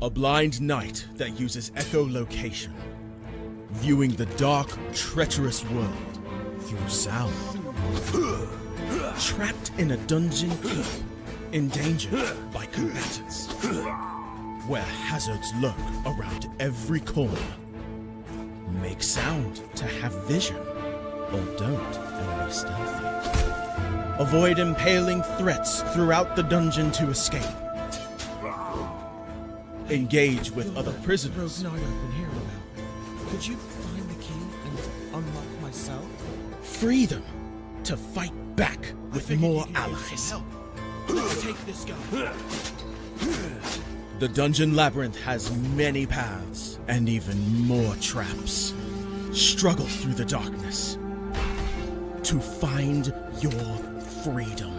A blind knight that uses echolocation, viewing the dark, treacherous world through sound. Trapped in a dungeon keep, endangered by combatants, where hazards lurk around every corner. Make sound to have vision, or don't and be stealthy. Avoid impaling threats throughout the dungeon to escape. Engage with other prisoners. I've been hearing about. Could you find the key and unlock my cell? Free them to fight back with more allies. Let's take this guy. The dungeon labyrinth has many paths and even more traps. Struggle through the darkness to find your freedom.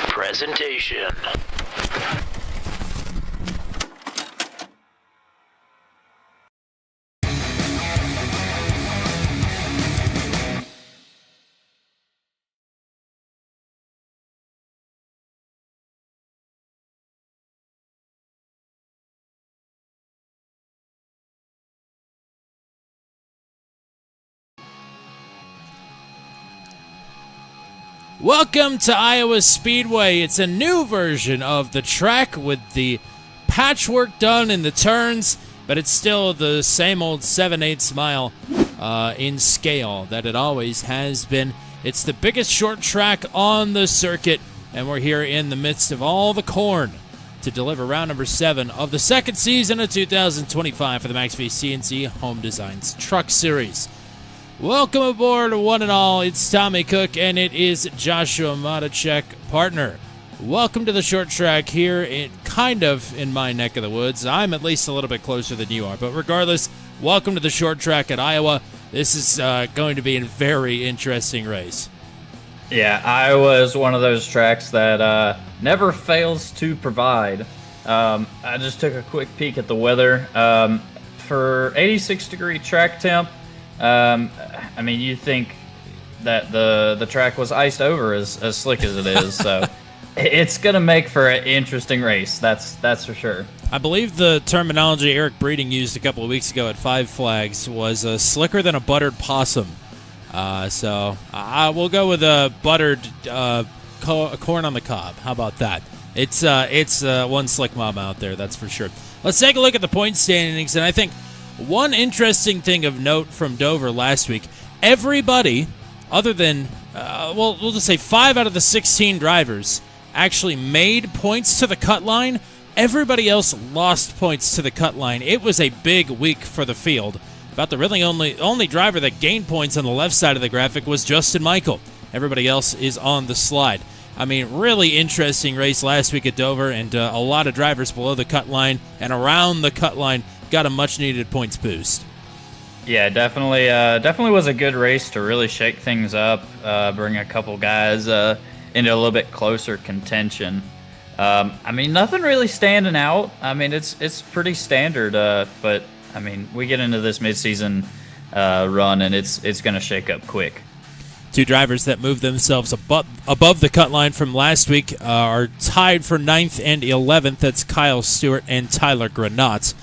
Presentation. Welcome to Iowa Speedway. It's a new version of the track with the patchwork done in the turns, but it's still the same old 7/8 mile in scale that it always has been. It's the biggest short track on the circuit, and we're here in the midst of all the corn to deliver round number 7 of the second season of 2025 for the Max V CNC Home Designs Truck Series. Welcome aboard, one and all. It's Tommy Cook, and it is Joshua Motichek, partner. Welcome to the short track here, kind of in my neck of the woods. I'm at least a little bit closer than you are, but regardless, welcome to the short track at Iowa. This is going to be a very interesting race. Yeah, Iowa is one of those tracks that never fails to provide. I just took a quick peek at the weather. For 86-degree track temp, I mean, you'd think that the track was iced over as slick as it is, so it's going to make for an interesting race, that's for sure. I believe the terminology Eric Breeding used a couple of weeks ago at Five Flags was slicker than a buttered possum. So we'll go with a buttered corn on the cob. How about that? It's one slick mama out there, that's for sure. Let's take a look at the point standings, and I think one interesting thing of note from Dover last week, everybody, other than, we'll just say 5 out of the 16 drivers actually made points to the cut line. Everybody else lost points to the cut line. It was a big week for the field. About the really only driver that gained points on the left side of the graphic was Justin Michael. Everybody else is on the slide. I mean, really interesting race last week at Dover, and a lot of drivers below the cut line and around the cut line got a much-needed points boost. Yeah, definitely was a good race to really shake things up, bring a couple guys into a little bit closer contention. I mean, nothing really standing out. I mean, it's pretty standard, but I mean, we get into this midseason run, and it's going to shake up quick. Two drivers that moved themselves above the cut line from last week are tied for 9th and 11th. That's Kyle Stewart and Tyler Granat.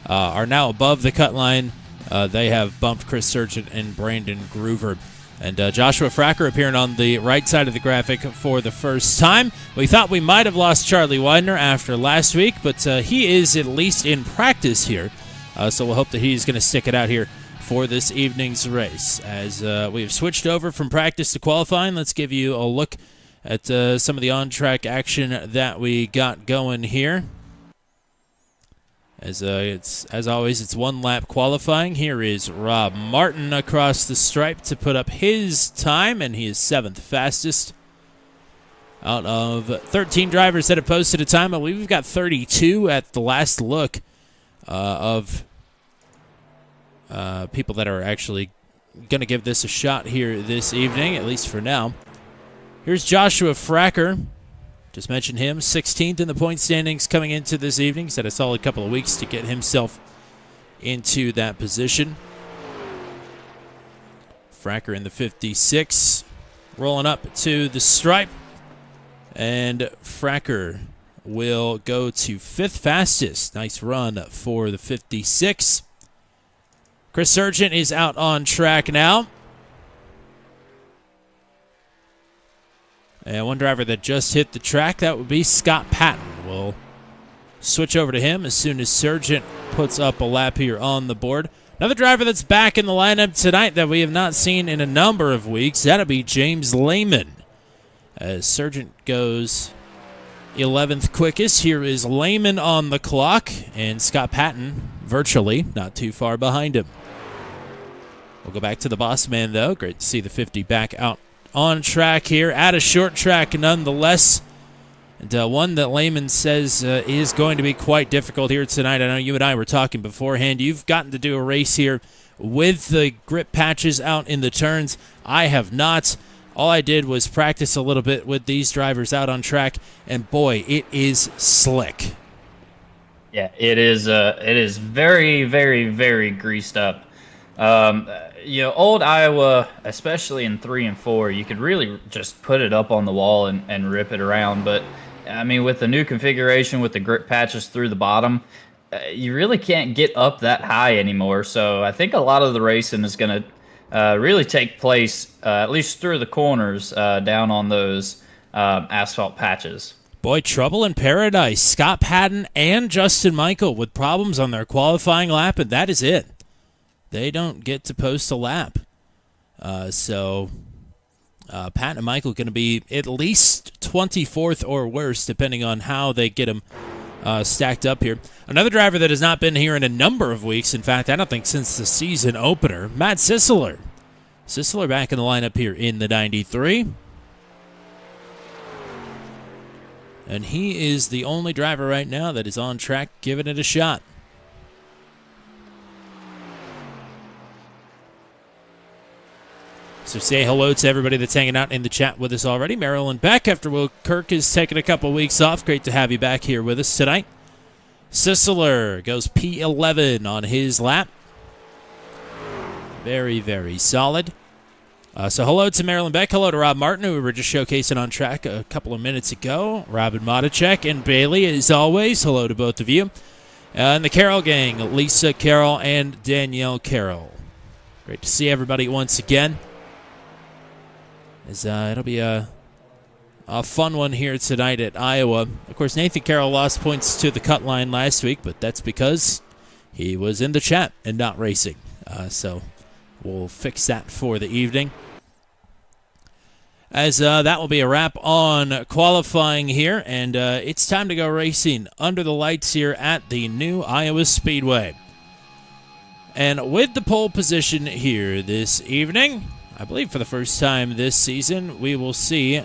Are now above the cut line. They have bumped Chris Sargent and Brandon Groover. And Joshua Fracker appearing on the right side of the graphic for the first time. We thought we might have lost Charlie Widener after last week, but he is at least in practice here. So we'll hope that he's going to stick it out here for this evening's race. As we have switched over from practice to qualifying, let's give you a look at some of the on-track action that we got going here. As always, it's one lap qualifying. Here is Rob Martin across the stripe to put up his time, and he is 7th fastest. Out of 13 drivers that have posted a time, I believe we've got 32 at the last look of people that are actually going to give this a shot here this evening, at least for now. Here's Joshua Fracker. Just mentioned him, 16th in the point standings coming into this evening. He's had a solid couple of weeks to get himself into that position. Fracker in the 56, rolling up to the stripe. And Fracker will go to 5th fastest. Nice run for the 56. Chris Sargent is out on track now. And one driver that just hit the track, that would be Scott Patton. We'll switch over to him as soon as Sargent puts up a lap here on the board. Another driver that's back in the lineup tonight that we have not seen in a number of weeks, that'll be James Lehman. As Sargent goes 11th quickest, here is Lehman on the clock, and Scott Patton virtually not too far behind him. We'll go back to the boss man, though. Great to see the 50 back out on track here at a short track nonetheless. And one that Lehman says is going to be quite difficult here tonight. I know you and I were talking beforehand. You've gotten to do a race here with the grip patches out in the turns. I have not. All I did was practice a little bit with these drivers out on track, and boy, it is slick. Yeah, it is. It is very, very, very greased up. Old Iowa, especially in 3 and 4, you could really just put it up on the wall and rip it around. But I mean, with the new configuration with the grip patches through the bottom, you really can't get up that high anymore. So I think a lot of the racing is going to really take place, at least through the corners, down on those asphalt patches. Boy, trouble in paradise. Scott Patton and Justin Michael with problems on their qualifying lap, and that is it. They don't get to post a lap. So Patton and Michael going to be at least 24th or worse, depending on how they get them stacked up here. Another driver that has not been here in a number of weeks, in fact, I don't think since the season opener, Matt Sisseler. Sisseler back in the lineup here in the 93. And he is the only driver right now that is on track giving it a shot. So say hello to everybody that's hanging out in the chat with us already. Marilyn Beck, after Will Kirk has taken a couple weeks off. Great to have you back here with us tonight. Sisseler goes P11 on his lap. Very, very solid. So hello to Marilyn Beck. Hello to Rob Martin, who we were just showcasing on track a couple of minutes ago. Robin Motichek and Bailey, as always. Hello to both of you. And the Carroll gang, Lisa Carroll and Danielle Carroll. Great to see everybody once again. It'll be a fun one here tonight at Iowa. Of course, Nathan Carroll lost points to the cut line last week, but that's because he was in the chat and not racing. So we'll fix that for the evening. As that will be a wrap on qualifying here, and it's time to go racing under the lights here at the new Iowa Speedway. And with the pole position here this evening, I believe for the first time this season, we will see,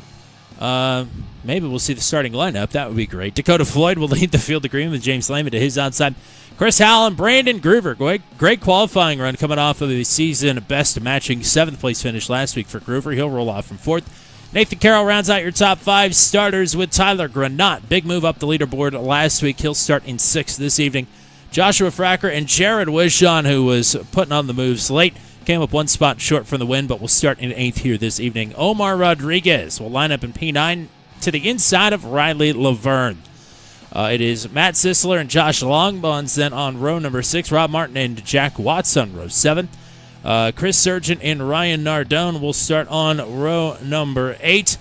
maybe we'll see the starting lineup. That would be great. Dakota Floyd will lead the field of green with James Lehman to his outside. Chris Howell and Brandon Groover. Great qualifying run coming off of the season best, matching 7th place finish last week for Groover. He'll roll off from 4th. Nathan Carroll rounds out your top 5 starters with Tyler Granat. Big move up the leaderboard last week. He'll start in 6th this evening. Joshua Fracker and Jared Wishon, who was putting on the moves late, came up 1 spot short from the win, but will start in 8th here this evening. Omar Rodriguez will line up in P9 to the inside of Riley Laverne. It is Matt Sisseler and Josh Longbonds then on row number 6. Rob Martin and Jack Watts on row 7. Chris Sargent and Ryan Nardone will start on row number 8.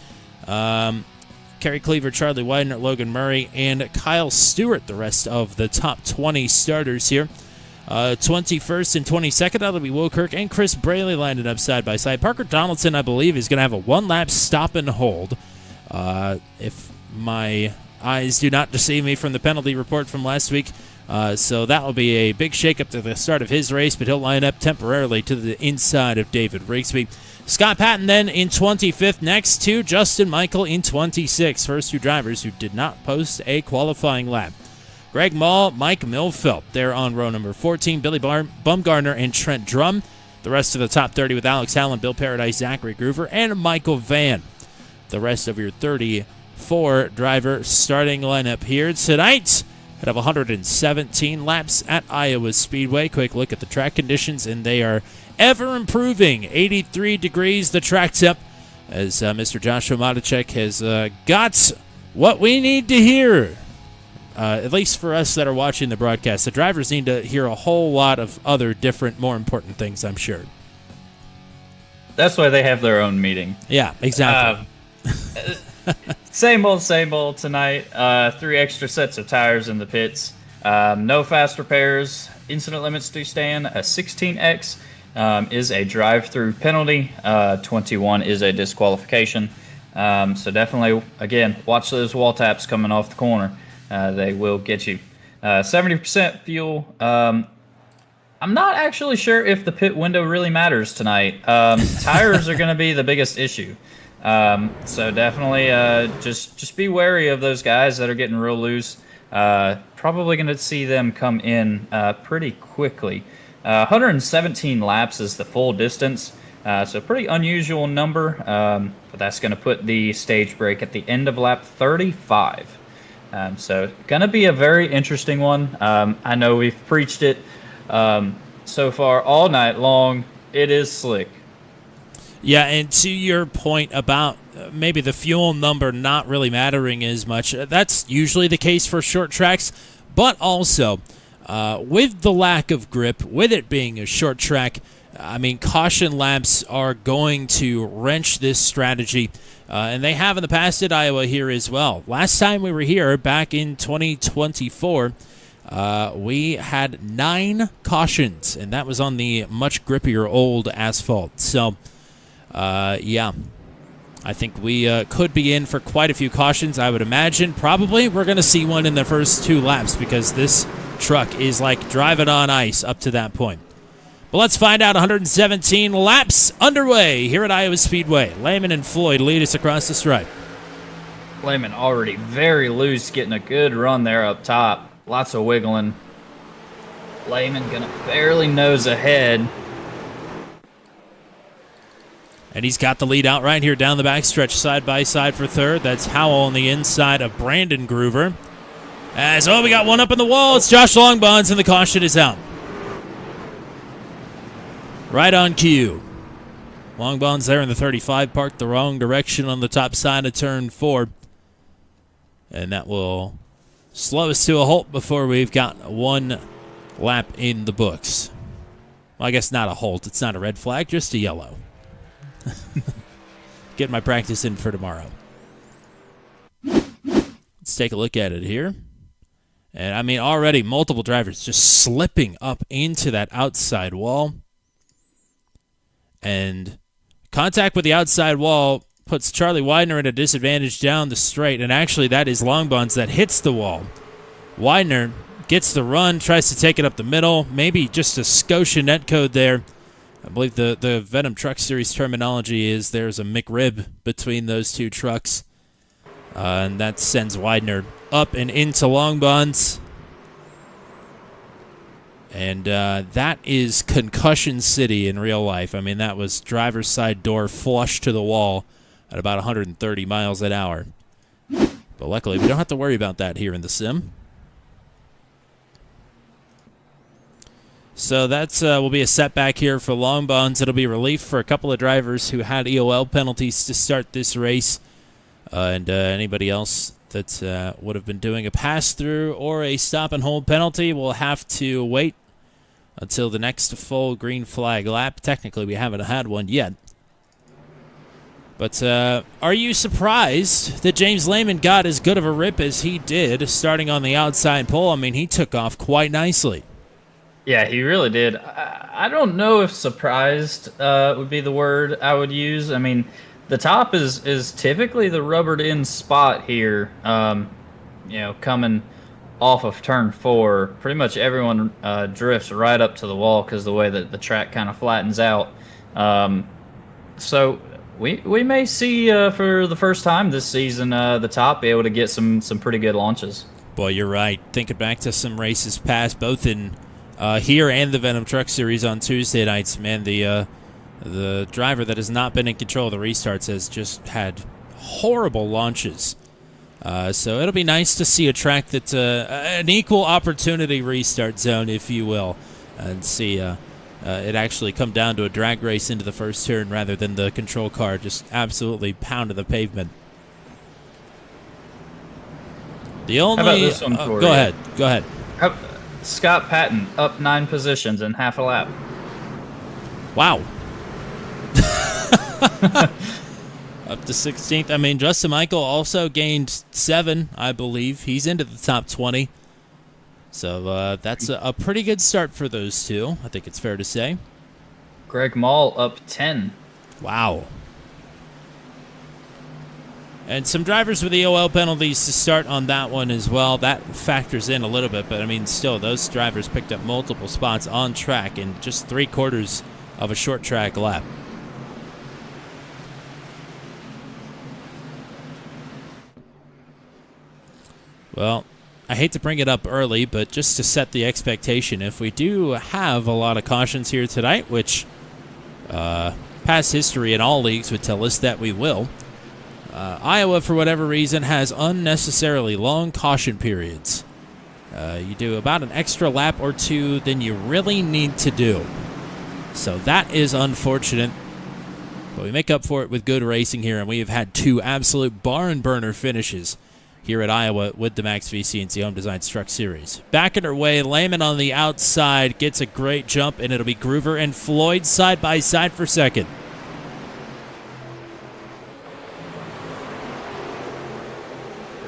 Kerry Cleaver, Charlie Widener, Logan Murray, and Kyle Stewart, the rest of the top 20 starters here. 21st and 22nd, that'll be Will Kirk and Chris Braley lining up side by side. Parker Donaldson, I believe, is going to have a 1-lap stop and hold. If my eyes do not deceive me from the penalty report from last week. So that will be a big shakeup to the start of his race, but he'll line up temporarily to the inside of David Rigsby. Scott Patton then in 25th, next to Justin Michael in 26th. First two drivers who did not post a qualifying lap. Greg Mall, Mike Milfelt, they're on row number 14. Billy Bumgarner and Trent Drum. The rest of the top 30 with Alex Allen, Bill Paradise, Zachary Groover, and Michael Van. The rest of your 34 driver starting lineup here tonight. Out of 117 laps at Iowa Speedway. Quick look at the track conditions, and they are ever improving. 83 degrees, the track's up, as Mr. Joshua Motichek has got what we need to hear. At least for us that are watching the broadcast. The drivers need to hear a whole lot of other different, more important things, I'm sure. That's why they have their own meeting. Yeah, exactly. Same old tonight. 3 extra sets of tires in the pits. No fast repairs. Incident limits do stand. A 16X is a drive-through penalty. 21 is a disqualification. So definitely, again, watch those wall taps coming off the corner. They will get you. 70% fuel. I'm not actually sure if the pit window really matters tonight. Tires are going to be the biggest issue. So definitely just be wary of those guys that are getting real loose. Probably going to see them come in pretty quickly. 117 laps is the full distance. So pretty unusual number. But that's going to put the stage break at the end of lap 35. So going to be a very interesting one. I know we've preached it so far all night long. It is slick. Yeah, and to your point about maybe the fuel number not really mattering as much, that's usually the case for short tracks. But also, with the lack of grip, with it being a short track, I mean, caution laps are going to wrench this strategy. And they have in the past at Iowa here as well. Last time we were here, back in 2024, we had 9 cautions, and that was on the much grippier old asphalt. So, yeah, I think we could be in for quite a few cautions. I would imagine probably we're going to see one in the first 2 laps because this truck is like driving on ice up to that point. But let's find out. 117 laps underway here at Iowa Speedway. Lehman and Floyd lead us across the stripe. Lehman already very loose, getting a good run there up top. Lots of wiggling. Lehman gonna barely nose ahead. And he's got the lead out right here down the backstretch, side by side for third. That's Howell on the inside of Brandon Groover. As, we got one up in the wall. It's Josh Longbonds, and the caution is out. Right on cue. Longbonds there in the 35, parked the wrong direction on the top side of turn 4. And that will slow us to a halt before we've got 1 lap in the books. Well, I guess not a halt. It's not a red flag, just a yellow. Get my practice in for tomorrow. Let's take a look at it here. And, I mean, already multiple drivers just slipping up into that outside wall. And contact with the outside wall puts Charlie Widener at a disadvantage down the straight. And actually, that is Longbonds that hits the wall. Widener gets the run, tries to take it up the middle. Maybe just a Scotia netcode there. I believe the Venom Truck Series terminology is there's a McRib between those 2 trucks. And that sends Widener up and into Longbonds. And that is concussion city in real life. I mean, that was driver's side door flush to the wall at about 130 miles an hour. But luckily, we don't have to worry about that here in the sim. So that's will be a setback here for Longbonds. It'll be relief for a couple of drivers who had EOL penalties to start this race. And anybody else that would have been doing a pass-through or a stop-and-hold penalty will have to wait until the next full green flag lap. Technically, we haven't had one yet. But are you surprised that James Lehman got as good of a rip as he did starting on the outside pole? I mean, he took off quite nicely. Yeah, he really did. I don't know if surprised would be the word I would use. I mean, the top is typically the rubbered-in spot here, coming off of turn 4. Pretty much everyone drifts right up to the wall because the way that the track kind of flattens out. So we may see for the first time this season the top be able to get some pretty good launches. Boy, you're right. Thinking back to some races past, both in here and the Venom Truck Series on Tuesday nights, man, the driver that has not been in control of the restarts has just had horrible launches. So it'll be nice to see a track that's an equal opportunity restart zone, if you will, and see it actually come down to a drag race into the first turn rather than the control car just absolutely pounding the pavement. The only How about this one for go you? ahead. Scott Patton up 9 positions in half a lap. Wow. Up to 16th. I mean, Justin Michael also gained 7, I believe. He's into the top 20. So that's a pretty good start for those two, I think it's fair to say. Greg Mall up 10. Wow. And some drivers with EOL penalties to start on that one as well. That factors in a little bit, but I mean, still, those drivers picked up multiple spots on track in just 3/4 of a short track lap. Well, I hate to bring it up early, but just to set the expectation, if we do have a lot of cautions here tonight, which past history in all leagues would tell us that we will, Iowa, for whatever reason, has unnecessarily long caution periods. You do about an extra lap or two than you really need to do. So that is unfortunate. But we make up for it with good racing here, and we have had 2 absolute barn burner finishes here at Iowa with the Max V CNC Home Design Truck Series. Back underway, Lehman on the outside gets a great jump, and it'll be Groover and Floyd side by side for second.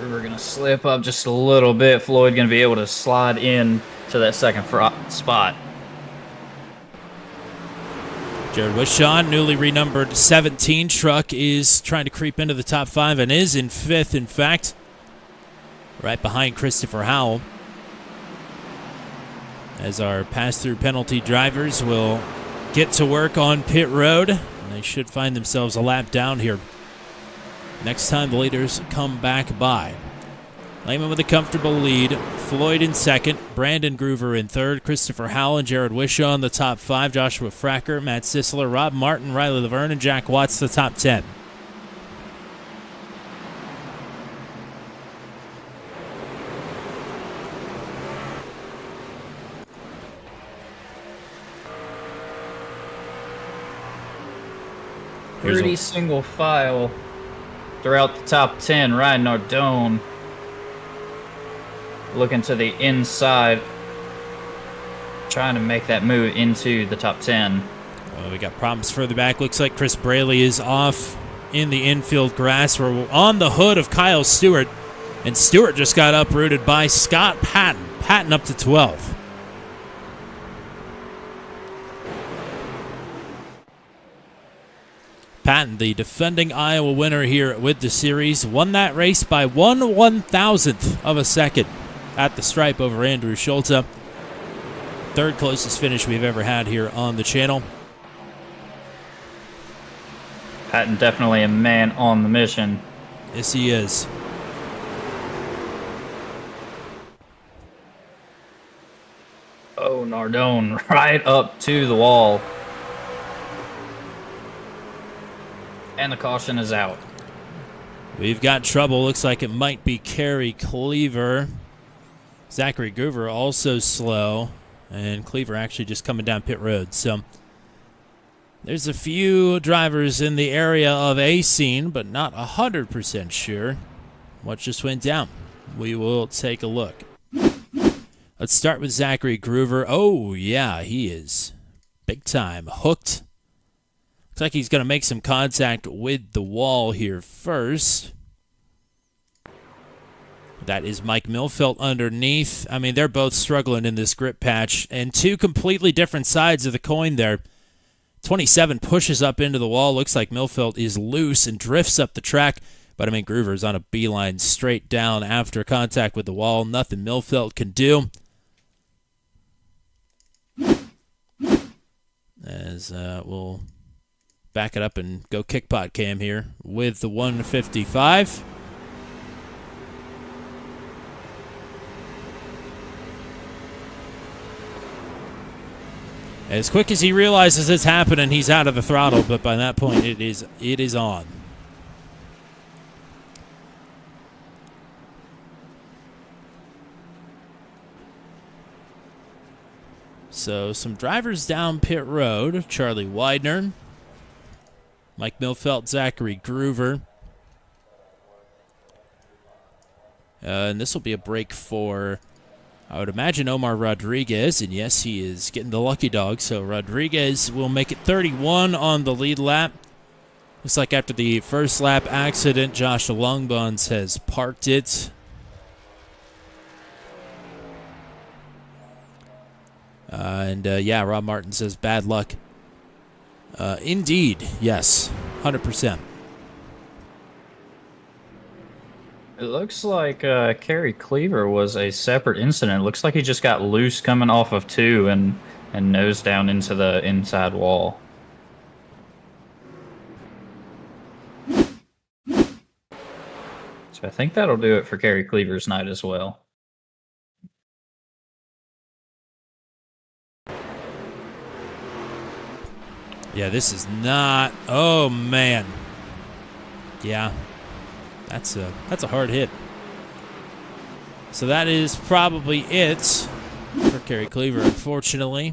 We're going to slip up just a little bit. Floyd going to be able to slide in to that second spot. Jared Wishaw, newly renumbered 17 truck, is trying to creep into the top 5 and is in 5th, in fact, right behind Christopher Howell. As our pass-through penalty drivers will get to work on pit road, and they should find themselves a lap down here next time the leaders come back by. Lehman with a comfortable lead. Floyd in second. Brandon Groover in third. Christopher Howell and Jared Wishaw in the top 5. Joshua Fracker, Matt Sisler, Rob Martin, Riley Laverne, and Jack Watts the top 10. Pretty single file throughout the top 10. Ryan Nardone looking to the inside, trying to make that move into the top 10. Well, we got problems further back. Looks like Chris Braley is off in the infield grass. We're on the hood of Kyle Stewart, and Stewart just got uprooted by Scott Patton. Patton up to 12. Patton, the defending Iowa winner here with the series, won that race by 1/1000th of a second at the stripe over Andrew Schulte. Third closest finish we've ever had here on the channel. Patton definitely a man on the mission. Yes, he is. Oh, Nardone right up to the wall. And the caution is out. We've got trouble. Looks like it might be Kerry Cleaver. Zachary Groover also slow. And Cleaver actually just coming down pit road. So there's a few drivers in the area of A scene, but not 100% sure what just went down. We will take a look. Let's start with Zachary Groover. Oh, yeah, he is big time hooked. Looks like he's going to make some contact with the wall here first. That is Mike Milfelt underneath. I mean, they're both struggling in this grip patch. And 2 completely different sides of the coin there. 27 pushes up into the wall. Looks like Milfelt is loose and drifts up the track. But, I mean, Groover's on a beeline straight down after contact with the wall. Nothing Milfelt can do. As we'll back it up and go kickpot cam here with the 155. As quick as he realizes it's happening, he's out of the throttle, but by that point it is on. So some drivers down pit road. Charlie Widener, Mike Milfelt, Zachary Groover. And this will be a break for, I would imagine, Omar Rodriguez. And yes, he is getting the lucky dog. So Rodriguez will make it 31 on the lead lap. Looks like after the first lap accident, Josh Longbones has parked it. Yeah, Rob Martin says bad luck. Indeed, yes, 100%. It looks like Kerry Cleaver was a separate incident. It looks like he just got loose coming off of 2 and nosed down into the inside wall. So I think that'll do it for Kerry Cleaver's night as well. Yeah, this is not. Oh man. Yeah, that's a hard hit. So that is probably it for Kerry Cleaver, unfortunately.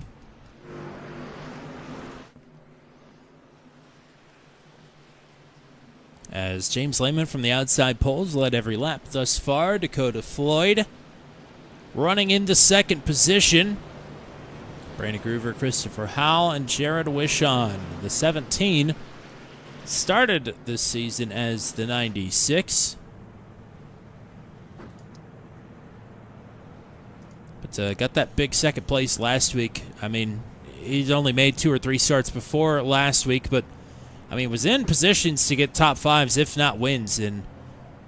As James Lehman from the outside poles led every lap thus far. Dakota Floyd running into second position. Brandon Groover, Christopher Howell, and Jared Wishon. The 17 started this season as the 96. But got that big second place last week. I mean, he's only made 2 or 3 starts before last week, but I mean, was in positions to get top 5s, if not wins, in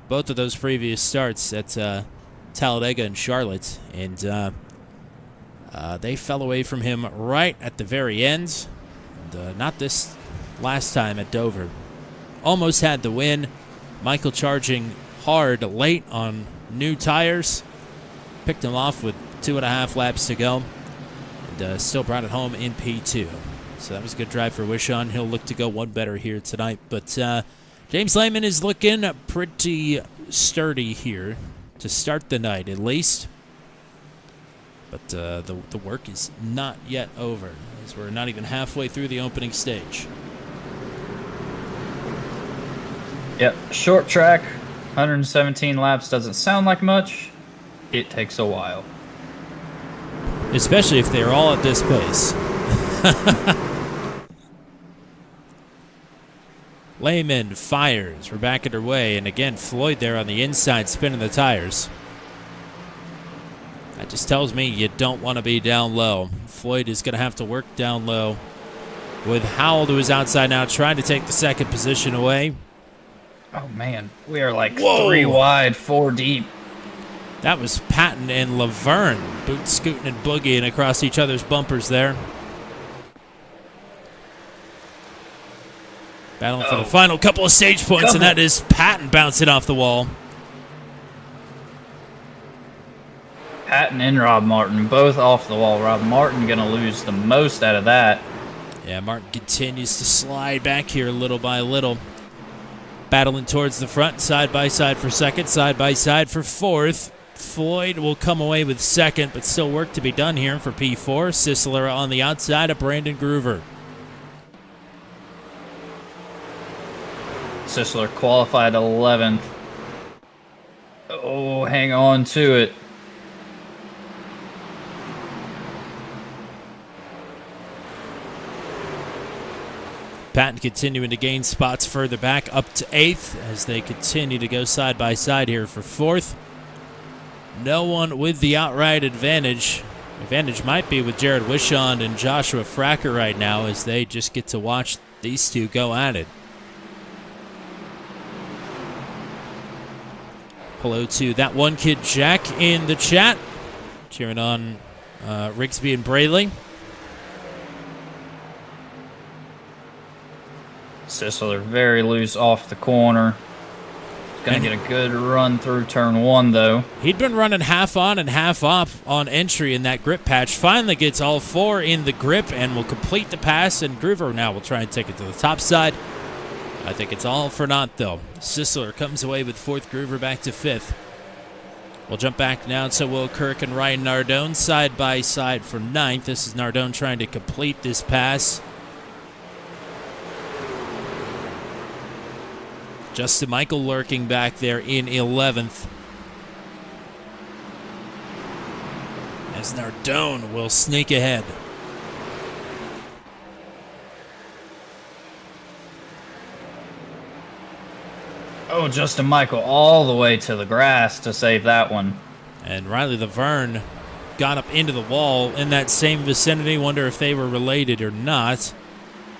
both of those previous starts at Talladega and Charlotte. And they fell away from him right at the very end. And, not this last time at Dover. Almost had the win. Michael charging hard late on new tires. Picked him off with 2.5 laps to go. And still brought it home in P2. So that was a good drive for Wishon. He'll look to go one better here tonight. But James Lehman is looking pretty sturdy here to start the night, at least. But the work is not yet over, as we're not even halfway through the opening stage. Yep, short track, 117 laps doesn't sound like much. It takes a while. Especially if they're all at this pace. Lehman fires. We're back underway. And again, Floyd there on the inside spinning the tires. That just tells me you don't want to be down low. Floyd is going to have to work down low with Howell to his outside now, trying to take the second position away. Oh, man. We are like Whoa. 3 wide, 4 deep. That was Patton and Laverne boot scooting and boogieing across each other's bumpers there. Battling for the final couple of stage points, and that is Patton bouncing off the wall. Patton and Rob Martin both off the wall. Rob Martin going to lose the most out of that. Yeah, Martin continues to slide back here little by little. Battling towards the front, side by side for second, side by side for fourth. Floyd will come away with second, but still work to be done here for P4. Sisler on the outside of Brandon Groover. Sisler qualified 11th. Oh, hang on to it. Patton continuing to gain spots further back up to 8th as they continue to go side by side here for 4th. No one with the outright advantage. Advantage might be with Jared Wishon and Joshua Fracker right now as they just get to watch these two go at it. Hello to that one kid Jack in the chat, cheering on Rigsby and Braley. Sisler very loose off the corner. Gonna get a good run through turn 1, though. He'd been running half on and half off on entry in that grip patch. Finally gets all 4 in the grip and will complete the pass. And Groover now will try and take it to the top side. I think it's all for naught, though. Sisler comes away with 4th, Groover back to 5th. We'll jump back now to Will Kirk and Ryan Nardone side by side for 9th. This is Nardone trying to complete this pass. Justin Michael lurking back there in 11th. As Nardone will sneak ahead. Oh, Justin Michael all the way to the grass to save that one. And Riley Laverne got up into the wall in that same vicinity. Wonder if they were related or not.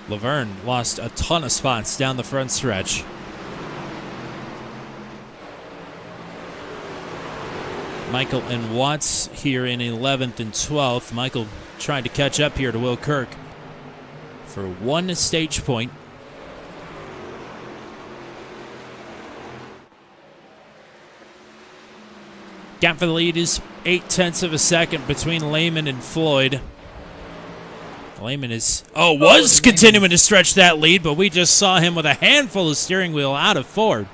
Laverne lost a ton of spots down the front stretch. Michael and Watts here in 11th and 12th. Michael trying to catch up here to Will Kirk for 1 stage point. Gap for the lead is 0.8 of a second between Lehman and Floyd. Lehman was continuing to stretch that lead, but we just saw him with a handful of steering wheel out of Ford.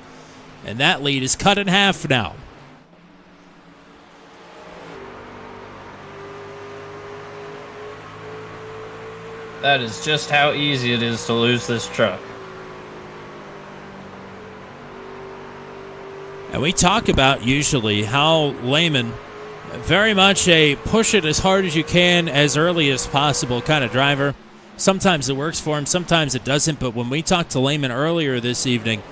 And that lead is cut in half now. That is just how easy it is to lose this truck. And we talk about usually how Lehman, very much a push it as hard as you can as early as possible kind of driver. Sometimes it works for him, sometimes it doesn't. But when we talked to Lehman earlier this evening,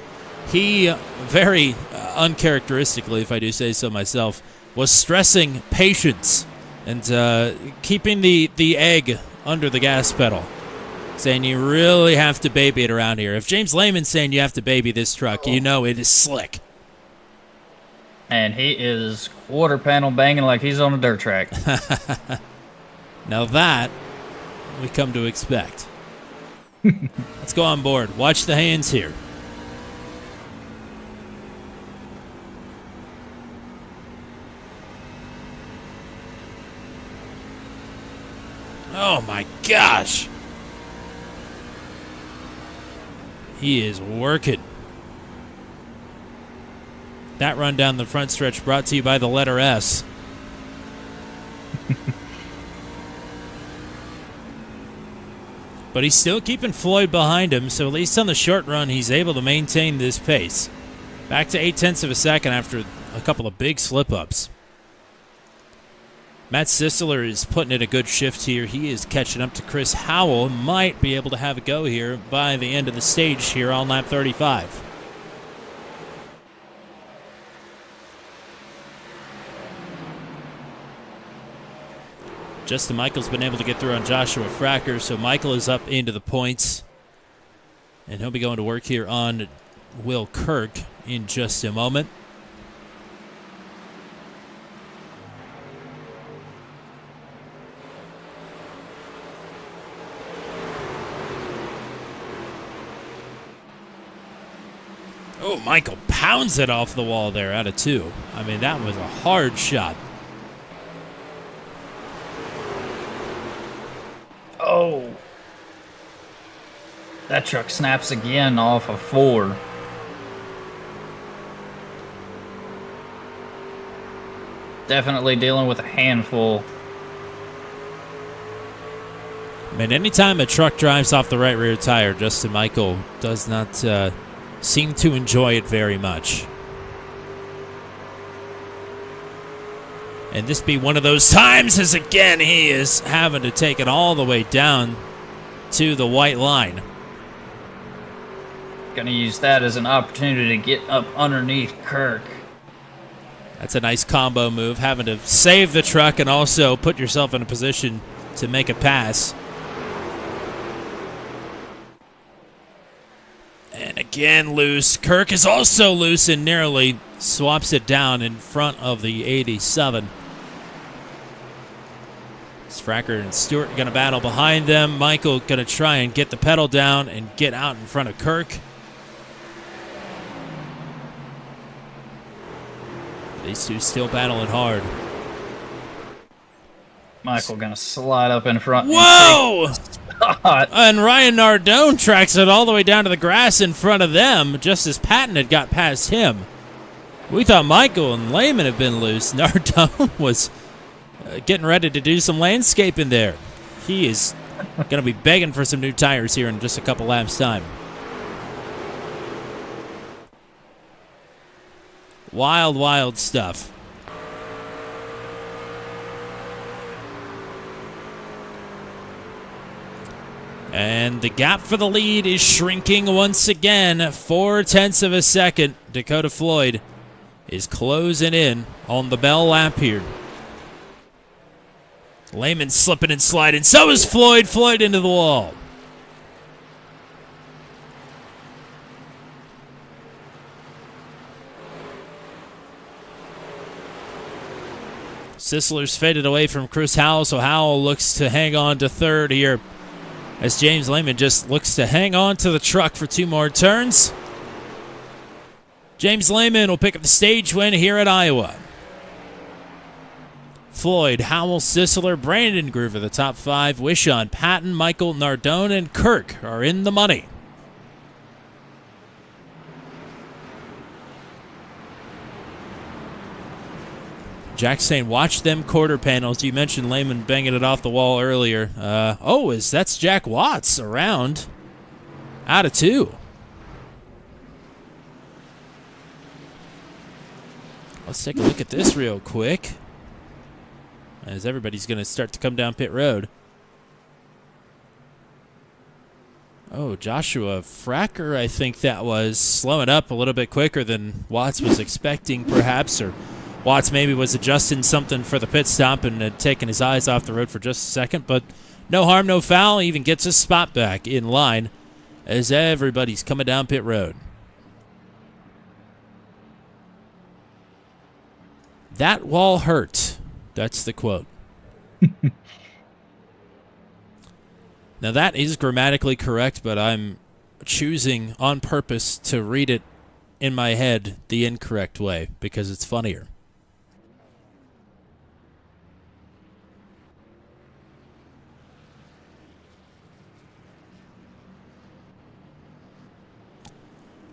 he very uncharacteristically, if I do say so myself, was stressing patience and keeping the egg under the gas pedal, saying you really have to baby it around here. If James Lehman's saying you have to baby this truck, you know it is slick. And he is quarter panel banging like he's on a dirt track. Now that we come to expect. Let's go on board. Watch the hands here. Oh my gosh. He is working. That run down the front stretch brought to you by the letter S. But he's still keeping Floyd behind him, so at least on the short run, he's able to maintain this pace. Back to 0.8 of a second after a couple of big slip-ups. Matt Sisler is putting in a good shift here. He is catching up to Chris Howell. Might be able to have a go here by the end of the stage here on lap 35. Justin Michael's been able to get through on Joshua Fracker, so Michael is up into the points. And he'll be going to work here on Will Kirk in just a moment. Oh, Michael pounds it off the wall there out of 2. I mean, that was a hard shot. Oh. That truck snaps again off of 4. Definitely dealing with a handful. I mean, anytime a truck drives off the right rear tire, Justin Michael does not seem to enjoy it very much. And this be one of those times as, again, he is having to take it all the way down to the white line. Gonna use that as an opportunity to get up underneath Kirk. That's a nice combo move, having to save the truck and also put yourself in a position to make a pass. And again, loose. Kirk is also loose and nearly swaps it down in front of the 87. As As Fracker and Stewart going to battle behind them. Michael going to try and get the pedal down and get out in front of Kirk. These two still battling hard. Michael gonna slide up in front. Whoa! And take the spot. And Ryan Nardone tracks it all the way down to the grass in front of them, just as Patton had got past him. We thought Michael and Lehman had been loose. Nardone was getting ready to do some landscaping there. He is going to be begging for some new tires here in just a couple laps' time. Wild, wild stuff. And the gap for the lead is shrinking once again. 0.4 of a second. Dakota Floyd is closing in on the bell lap here. Lehman slipping and sliding. So is Floyd. Floyd into the wall. Sisler's faded away from Chris Howell, so Howell looks to hang on to third here as James Lehman just looks to hang on to the truck for 2 more turns. James Lehman will pick up the stage win here at Iowa. Floyd, Howell, Sisler, Brandon Groover, the top 5. Wishon, Patton, Michael, Nardone, and Kirk are in the money. Jack saying, watch them quarter panels. You mentioned Lehman banging it off the wall earlier. That's Jack Watts around. Out of 2. Let's take a look at this real quick, as everybody's going to start to come down pit road. Oh, Joshua Fracker, I think that was slowing up a little bit quicker than Watts was expecting, perhaps, or Watts maybe was adjusting something for the pit stop and had taken his eyes off the road for just a second, but no harm, no foul. Even gets his spot back in line as everybody's coming down pit road. That wall hurt. That's the quote. Now that is grammatically correct, but I'm choosing on purpose to read it in my head the incorrect way because it's funnier.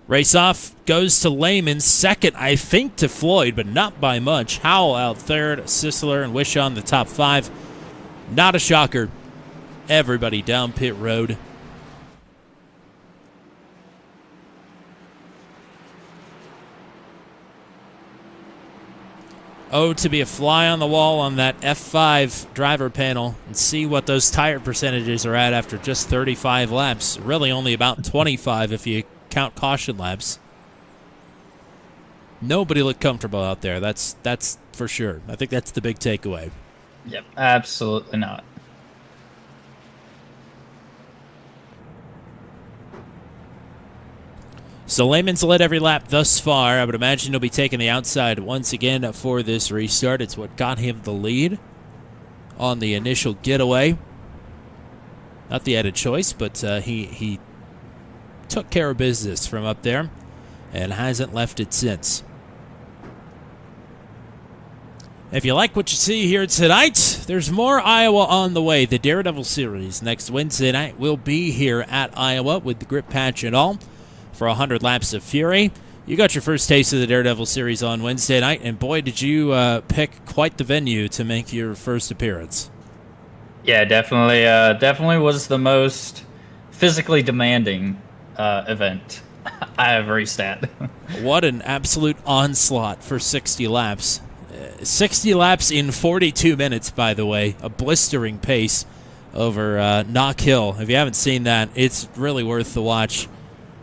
Race off goes to Lehman. Second, I think, to Floyd, but not by much. Howell out third. Sisler and Wishon the top 5. Not a shocker. Everybody down pit road. Oh, to be a fly on the wall on that F5 driver panel and see what those tire percentages are at after just 35 laps. Really only about 25 if you count caution laps. Nobody looked comfortable out there. That's for sure. I think that's the big takeaway. Yep, absolutely not. So Lehman's led every lap thus far. I would imagine he'll be taking the outside once again for this restart. It's what got him the lead on the initial getaway. Not the added choice, but he took care of business from up there and hasn't left it since. If you like what you see here tonight, there's more Iowa on the way. The Daredevil Series next Wednesday night will be here at Iowa with the grip patch and all for 100 laps of fury. You got your first taste of the Daredevil Series on Wednesday night, and boy, did you pick quite the venue to make your first appearance. Yeah, definitely was the most physically demanding event I have raced at. What an absolute onslaught for 60 laps. 60 laps in 42 minutes, by the way. A blistering pace over Knock Hill. If you haven't seen that, it's really worth the watch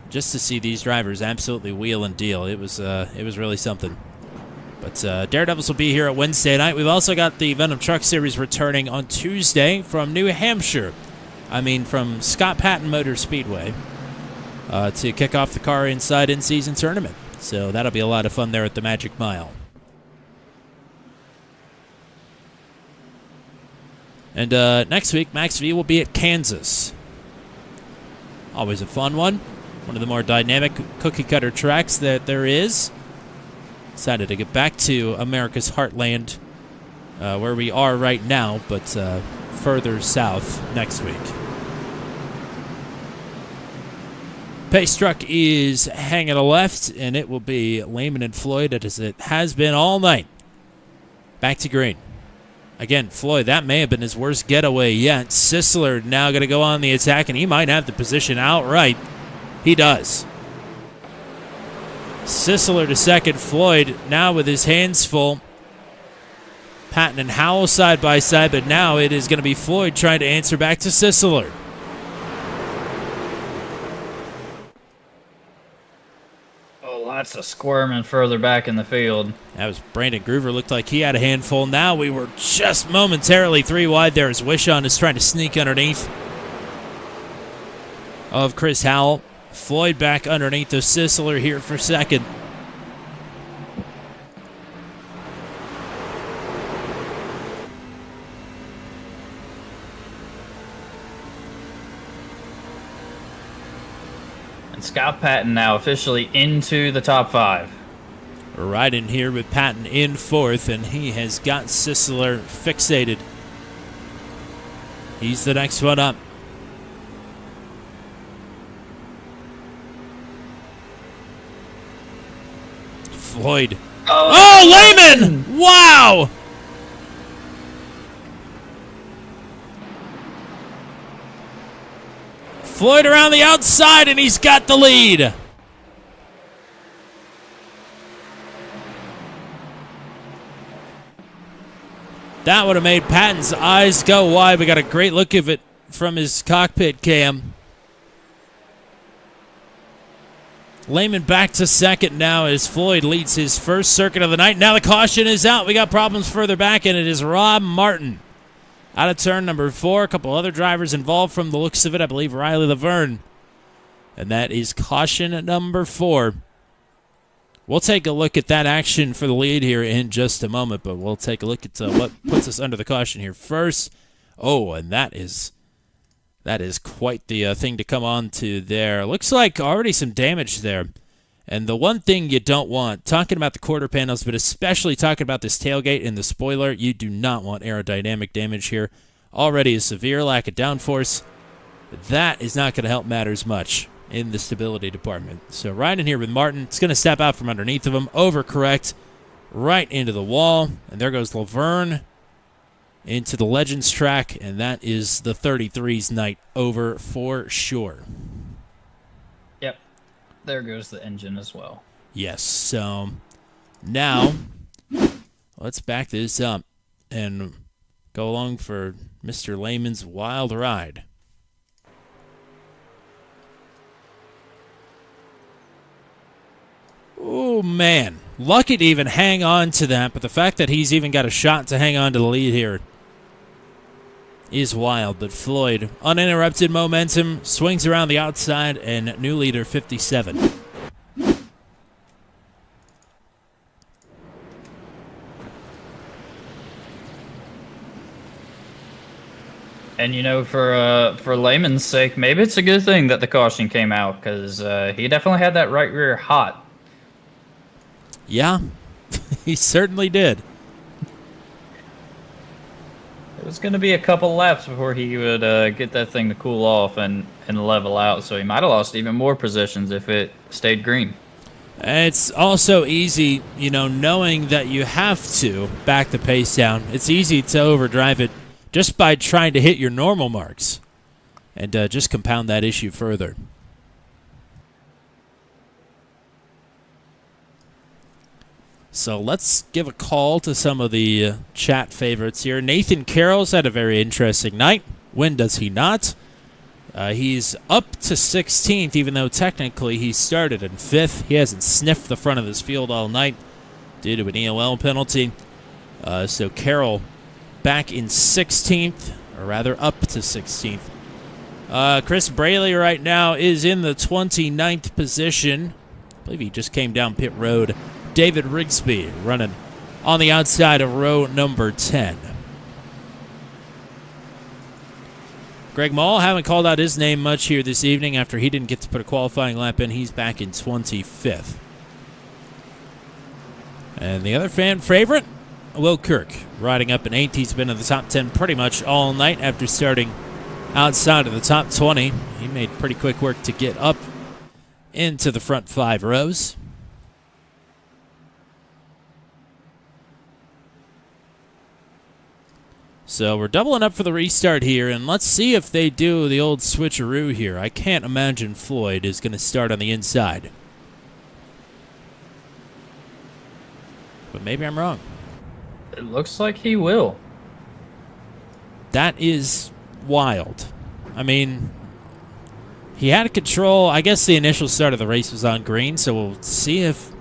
just to see these drivers absolutely wheel and deal. It was really something. But Daredevils will be here at Wednesday night. We've also got the Venom Truck Series returning on Tuesday from New Hampshire. From Scott Patton Motor Speedway. To kick off the Car Inside in-season tournament. So that'll be a lot of fun there at the Magic Mile. And next week, Max V will be at Kansas. Always a fun one. One of the more dynamic cookie-cutter tracks that there is. Excited to get back to America's heartland, where we are right now, but further south next week. Pace truck is hanging a left, and it will be Lehman and Floyd as it has been all night. Back to green. Again, Floyd, that may have been his worst getaway yet. Sisler now going to go on the attack, and he might have the position outright. He does. Sisler to second. Floyd now with his hands full. Patton and Howell side by side, but now it is going to be Floyd trying to answer back to Sisler. Lots of squirming further back in the field. That was Brandon Groover. Looked like he had a handful. Now we were just momentarily 3 wide there as Wishon is trying to sneak underneath of Chris Howell. Floyd back underneath of Sisler here for second. Scott Patton now officially into the top 5. We're right in here with Patton in fourth, and he has got Sisler fixated. He's the next one up. Floyd. Oh, Lehman! Wow! Floyd around the outside, and he's got the lead. That would have made Patton's eyes go wide. We got a great look of it from his cockpit cam. Lehman back to second now as Floyd leads his first circuit of the night. Now the caution is out. We got problems further back, and it is Rob Martin out of turn number 4. A couple other drivers involved from the looks of it. I believe Riley Laverne. And that is caution number 4. We'll take a look at that action for the lead here in just a moment, but we'll take a look at what puts us under the caution here first. Oh, and that is quite the thing to come on to there. Looks like already some damage there. And the one thing you don't want, talking about the quarter panels, but especially talking about this tailgate and the spoiler, you do not want aerodynamic damage here. Already a severe lack of downforce. That is not going to help matters much in the stability department. So right in here with Martin. It's going to step out from underneath of him, overcorrect, right into the wall. And there goes Laverne into the Legends track, and that is the 33's night over for sure. Yep. There goes the engine as well. Yes, so now let's back this up and go along for Mr. Lehman's wild ride. Oh, man. Lucky to even hang on to that, but the fact that he's even got a shot to hang on to the lead here is wild. But Floyd, uninterrupted momentum, swings around the outside, and new leader 57. And, you know, for Lehman's sake, maybe it's a good thing that the caution came out, because he definitely had that right rear hot. Yeah, he certainly did. It was going to be a couple laps before he would get that thing to cool off and level out, so he might have lost even more positions if it stayed green. It's also easy, you know, knowing that you have to back the pace down. It's easy to overdrive it just by trying to hit your normal marks and just compound that issue further. So let's give a call to some of the chat favorites here. Nathan Carroll's had a very interesting night. When does he not? He's up to 16th, even though technically he started in 5th. He hasn't sniffed the front of his field all night due to an EOL penalty. So Carroll back in 16th, or rather up to 16th. Chris Braley right now is in the 29th position. I believe he just came down pit road. David Rigsby running on the outside of row number 10. Greg Mall, haven't called out his name much here this evening after he didn't get to put a qualifying lap in. He's back in 25th. And the other fan favorite, Will Kirk, riding up in 8th. He's been in the top 10 pretty much all night after starting outside of the top 20. He made pretty quick work to get up into the front 5 rows. So we're doubling up for the restart here, and let's see if they do the old switcheroo here. I can't imagine Floyd is going to start on the inside. But maybe I'm wrong. It looks like he will. That is wild. I mean, he had control. I guess the initial start of the race was on green, so we'll see if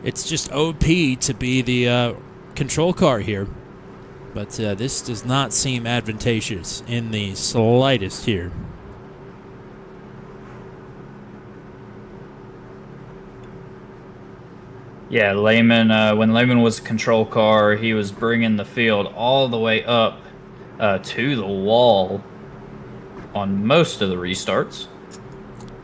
it's just OP to be the control car here. But this does not seem advantageous in the slightest here. Yeah, Lehman, when Lehman was a control car, he was bringing the field all the way up to the wall on most of the restarts.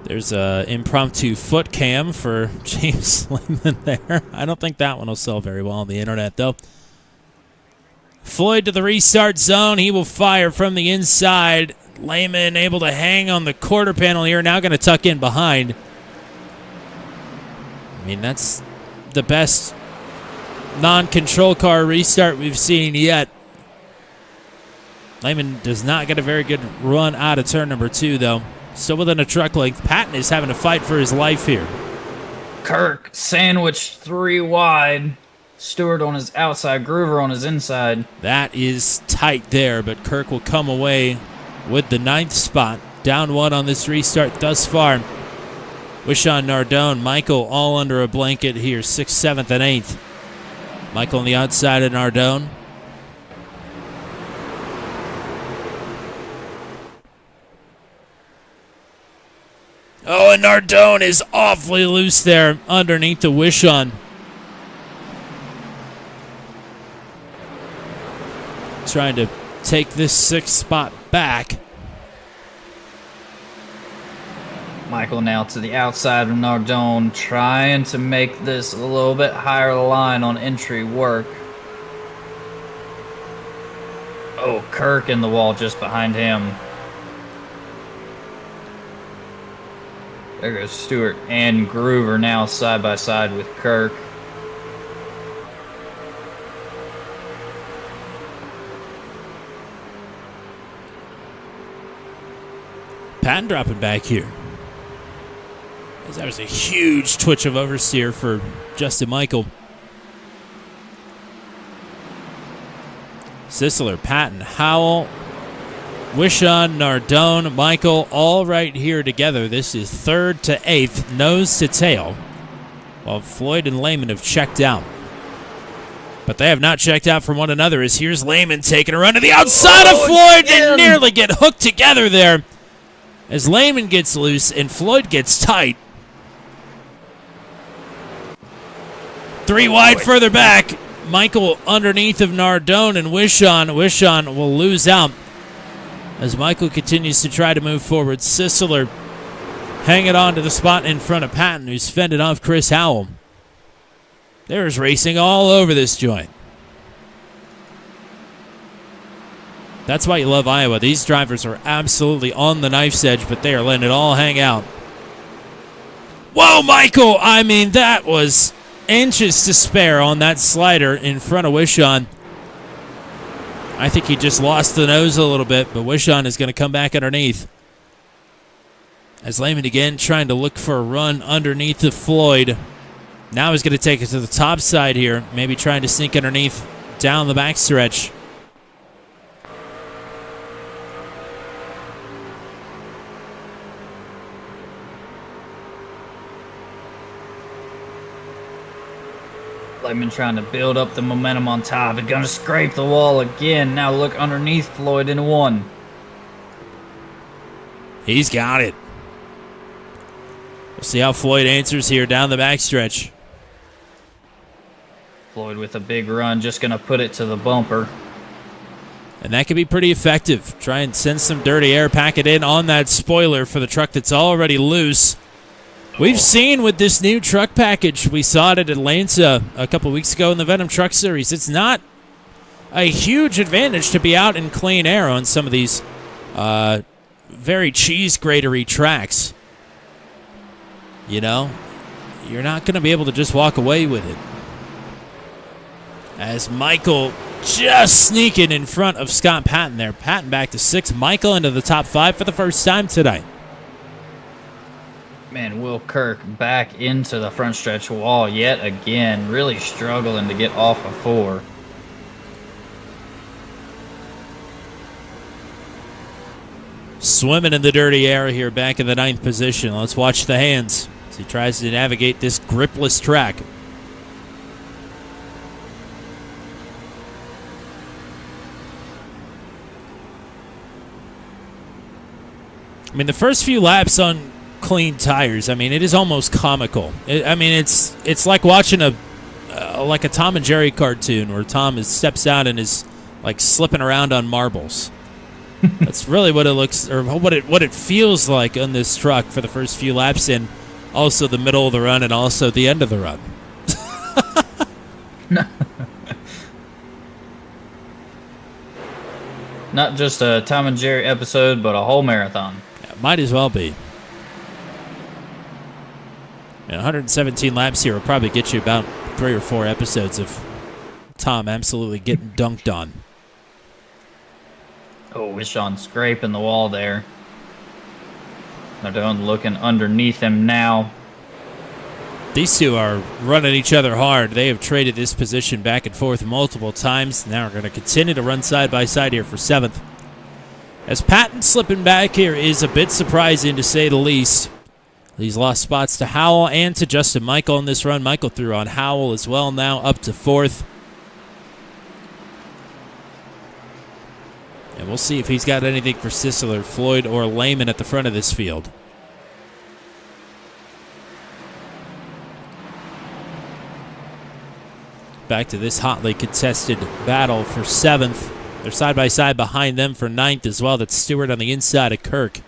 There's a impromptu foot cam for James Lehman there. I don't think that one will sell very well on the internet, though. Floyd to the restart zone. He will fire from the inside. Lehman able to hang on the quarter panel here. Now going to tuck in behind. I mean, that's the best non-control car restart we've seen yet. Lehman does not get a very good run out of turn number 2, though. Still within a truck length. Patton is having to fight for his life here. Kirk sandwiched 3 wide. Stewart on his outside, Groover on his inside. That is tight there, but Kirk will come away with the 9th spot. Down 1 on this restart thus far. Wishon, Nardone, Michael all under a blanket here, 6th, 7th, and 8th. Michael on the outside of Nardone. Oh, and Nardone is awfully loose there underneath the Wishon. Trying to take this 6th spot back. Michael now to the outside of Nardone, trying to make this a little bit higher line on entry work. Oh, Kirk in the wall just behind him. There goes Stewart and Groover now side by side with Kirk. Patton dropping back here. That was a huge twitch of oversteer for Justin Michael. Sisler, Patton, Howell, Wishon, Nardone, Michael, all right here together. This is 3rd to 8th, nose to tail, while Floyd and Lehman have checked out. But they have not checked out from one another, as here's Lehman taking a run to the outside of Floyd. They nearly get hooked together there as Lehman gets loose and Floyd gets tight. 3 wide further back. Michael underneath of Nardone and Wishon. Wishon will lose out as Michael continues to try to move forward. Sisler hanging on to the spot in front of Patton, who's fended off Chris Howell. There's racing all over this joint. That's why you love Iowa. These drivers are absolutely on the knife's edge, but they are letting it all hang out. Whoa, Michael! I mean, that was inches to spare on that slider in front of Wishon. I think he just lost the nose a little bit, but Wishon is going to come back underneath. As Lehman again trying to look for a run underneath of Floyd. Now he's going to take it to the top side here, maybe trying to sneak underneath down the backstretch. Lehman trying to build up the momentum on top. They're going to scrape the wall again. Now look underneath Floyd in 1. He's got it. We'll see how Floyd answers here down the backstretch. Floyd with a big run, just going to put it to the bumper. And that could be pretty effective. Try and send some dirty air, pack it in on that spoiler for the truck that's already loose. We've seen with this new truck package, we saw it at Atlanta a couple weeks ago in the Venom Truck Series. It's not a huge advantage to be out in clean air on some of these very cheese gratery tracks. You know, you're not going to be able to just walk away with it. As Michael just sneaking in front of Scott Patton there. Patton back to 6. Michael into the top 5 for the first time tonight. Man, Will Kirk back into the front stretch wall yet again. Really struggling to get off of 4. Swimming in the dirty air here back in the 9th position. Let's watch the hands as he tries to navigate this gripless track. I mean, the first few laps on clean tires, I mean, it is almost comical. It's like watching a Tom and Jerry cartoon where Tom steps out and is like slipping around on marbles. That's really what it looks, or what it feels like on this truck for the first few laps, and also the middle of the run and also the end of the run. Not just a Tom and Jerry episode, but a whole marathon. Yeah, might as well be. And 117 laps here will probably get you about 3 or 4 episodes of Tom absolutely getting dunked on. Oh, Wishon scraping the wall there. They're looking underneath him now. These two are running each other hard. They have traded this position back and forth multiple times. Now we're going to continue to run side by side here for 7th. As Patton slipping back here is a bit surprising to say the least. He's lost spots to Howell and to Justin Michael in this run. Michael threw on Howell as well, now up to 4th. And we'll see if he's got anything for Sisler, Floyd, or Lehman at the front of this field. Back to this hotly contested battle for 7th. They're side by side behind them for 9th as well. That's Stewart on the inside of Kirk.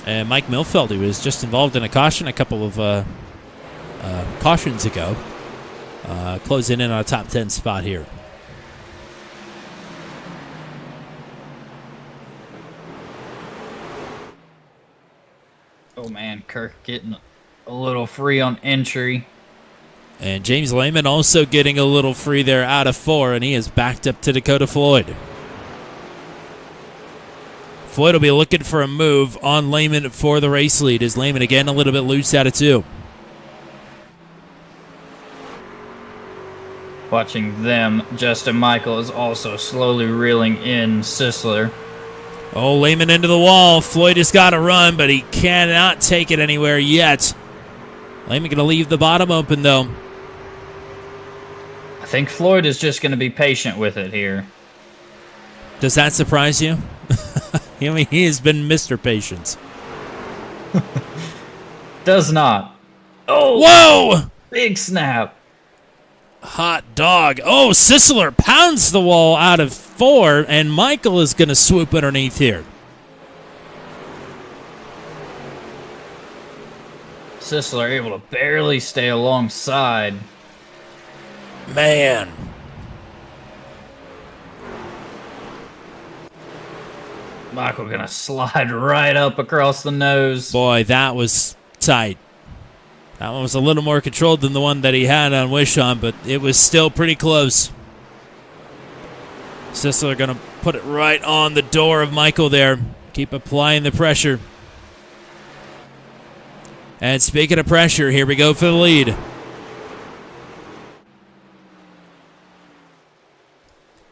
And Mike Milfeld, who was just involved in a caution a couple of cautions ago, closing in on a top 10 spot here. Oh man, Kirk getting a little free on entry. And James Lehman also getting a little free there out of 4, and he is backed up to Dakota Floyd. Floyd will be looking for a move on Lehman for the race lead. Is Lehman again a little bit loose out of 2? Watching them, Justin Michael is also slowly reeling in Sisler. Oh, Lehman into the wall. Floyd has got to run, but he cannot take it anywhere yet. Lehman going to leave the bottom open, though. I think Floyd is just going to be patient with it here. Does that surprise you? I mean, he has been Mr. Patience. Does not. Oh! Whoa! Big snap. Hot dog. Oh, Sisler pounds the wall out of 4, and Michael is going to swoop underneath here. Sisler able to barely stay alongside. Man. Michael gonna slide right up across the nose. Boy, that was tight. That one was a little more controlled than the one that he had on Wishon, but it was still pretty close. Sisler going to put it right on the door of Michael there. Keep applying the pressure. And speaking of pressure, here we go for the lead.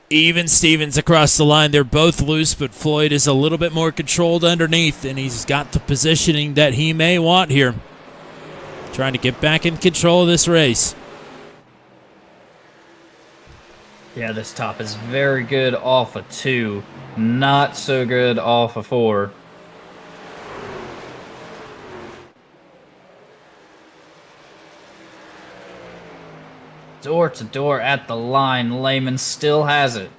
Even Stevens across the line. They're both loose, but Floyd is a little bit more controlled underneath, and he's got the positioning that he may want here. Trying to get back in control of this race. Yeah, this top is very good off of 2. Not so good off of 4. door to door at the line. Lehman still has it.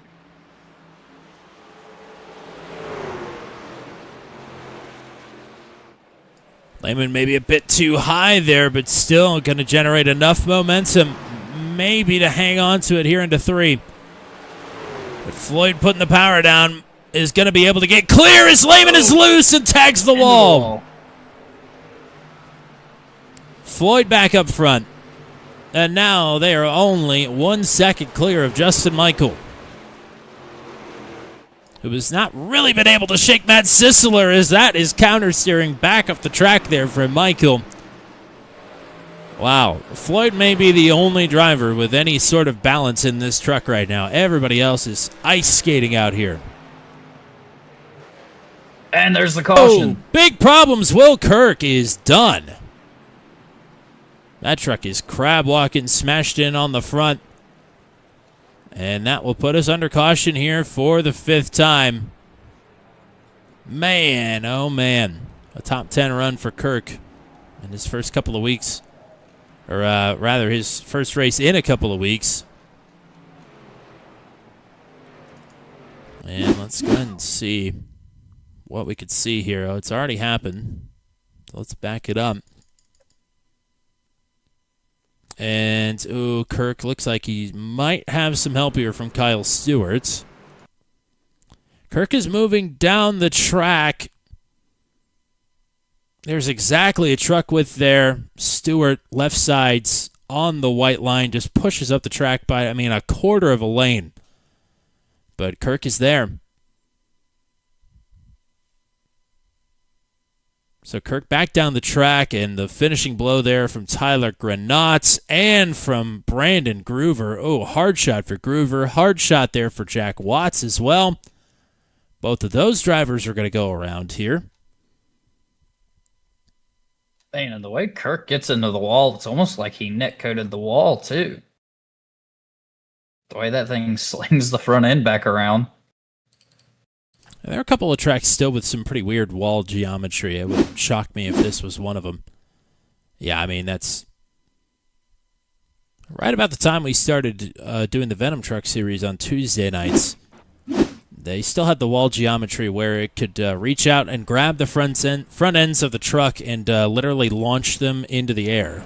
Lehman maybe a bit too high there, but still going to generate enough momentum maybe to hang on to it here into 3. But Floyd putting the power down is going to be able to get clear as Lehman is loose and tags the wall. Floyd back up front. And now they are only 1 second clear of Justin Michael, who has not really been able to shake Matt Sisseler, as that is counter-steering back up the track there for Michael. Wow. Floyd may be the only driver with any sort of balance in this truck right now. Everybody else is ice skating out here. And there's the caution. Oh, big problems. Will Kirk is done. That truck is crab walking, smashed in on the front. And that will put us under caution here for the 5th time. Man, oh man. A top 10 run for Kirk in his first couple of weeks. Or rather, his first race in a couple of weeks. And let's go ahead and see what we could see here. Oh, it's already happened. So let's back it up. And, ooh, Kirk looks like he might have some help here from Kyle Stewart. Kirk is moving down the track. There's exactly a truck width there. Stewart, left sides on the white line, just pushes up the track by, a quarter of a lane. But Kirk is there. So Kirk back down the track, and the finishing blow there from Tyler Granat and from Brandon Groover. Oh, hard shot for Groover. Hard shot there for Jack Watts as well. Both of those drivers are going to go around here. Man, and the way Kirk gets into the wall, it's almost like he net-coated the wall, too. The way that thing slings the front end back around. There are a couple of tracks still with some pretty weird wall geometry. It would shock me if this was one of them. Yeah, that's right about the time we started doing the Venom Truck series on Tuesday nights. They still had the wall geometry where it could reach out and grab the front ends of the truck and literally launch them into the air.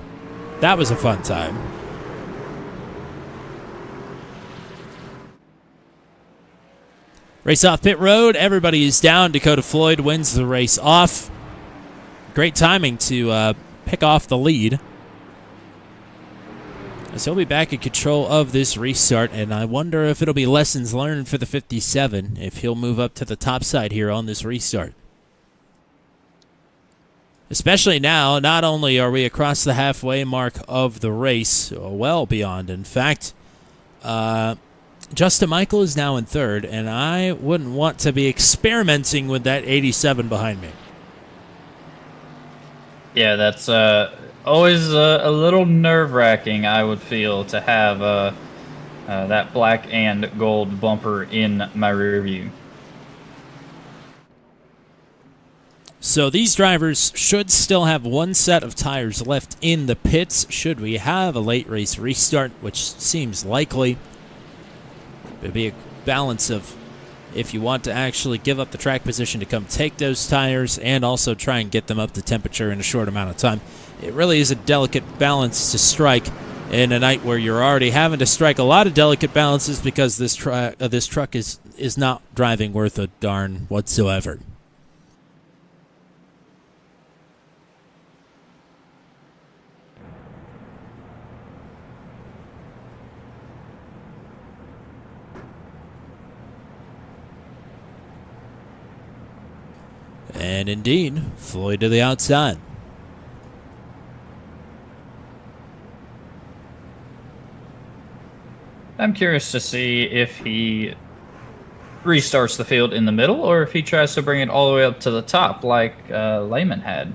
That was a fun time. Race off pit road. Everybody is down. Dakota Floyd wins the race off. Great timing to pick off the lead. So he'll be back in control of this restart, and I wonder if it'll be lessons learned for the 57, if he'll move up to the top side here on this restart. Especially now, not only are we across the halfway mark of the race, well beyond, in fact, Justin Michael is now in 3rd, and I wouldn't want to be experimenting with that 87 behind me. Yeah, that's always a little nerve-wracking, I would feel, to have that black and gold bumper in my rear view. So these drivers should still have 1 set of tires left in the pits should we have a late race restart, which seems likely. It'd be a balance of if you want to actually give up the track position to come take those tires and also try and get them up to temperature in a short amount of time. It really is a delicate balance to strike in a night where you're already having to strike a lot of delicate balances because this truck is not driving worth a darn whatsoever. And indeed, Floyd to the outside. I'm curious to see if he restarts the field in the middle or if he tries to bring it all the way up to the top like Lehman had.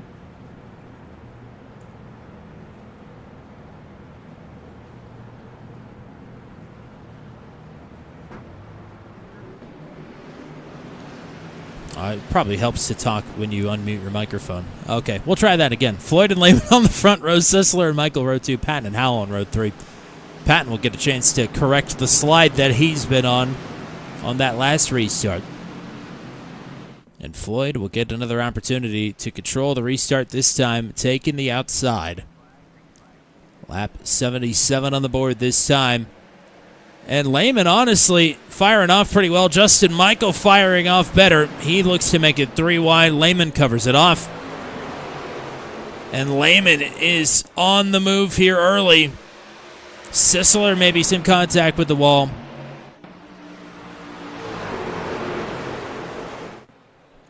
It probably helps to talk when you unmute your microphone. Okay, we'll try that again. Floyd and Lehman on the front row, Sisseler and Michael row 2, Patton and Howell on row 3. Patton will get a chance to correct the slide that he's been on that last restart. And Floyd will get another opportunity to control the restart, this time taking the outside. Lap 77 on the board this time. And Lehman, honestly, firing off pretty well. Justin Michael firing off better. He looks to make it 3 wide. Lehman covers it off. And Lehman is on the move here early. Sisler maybe some contact with the wall.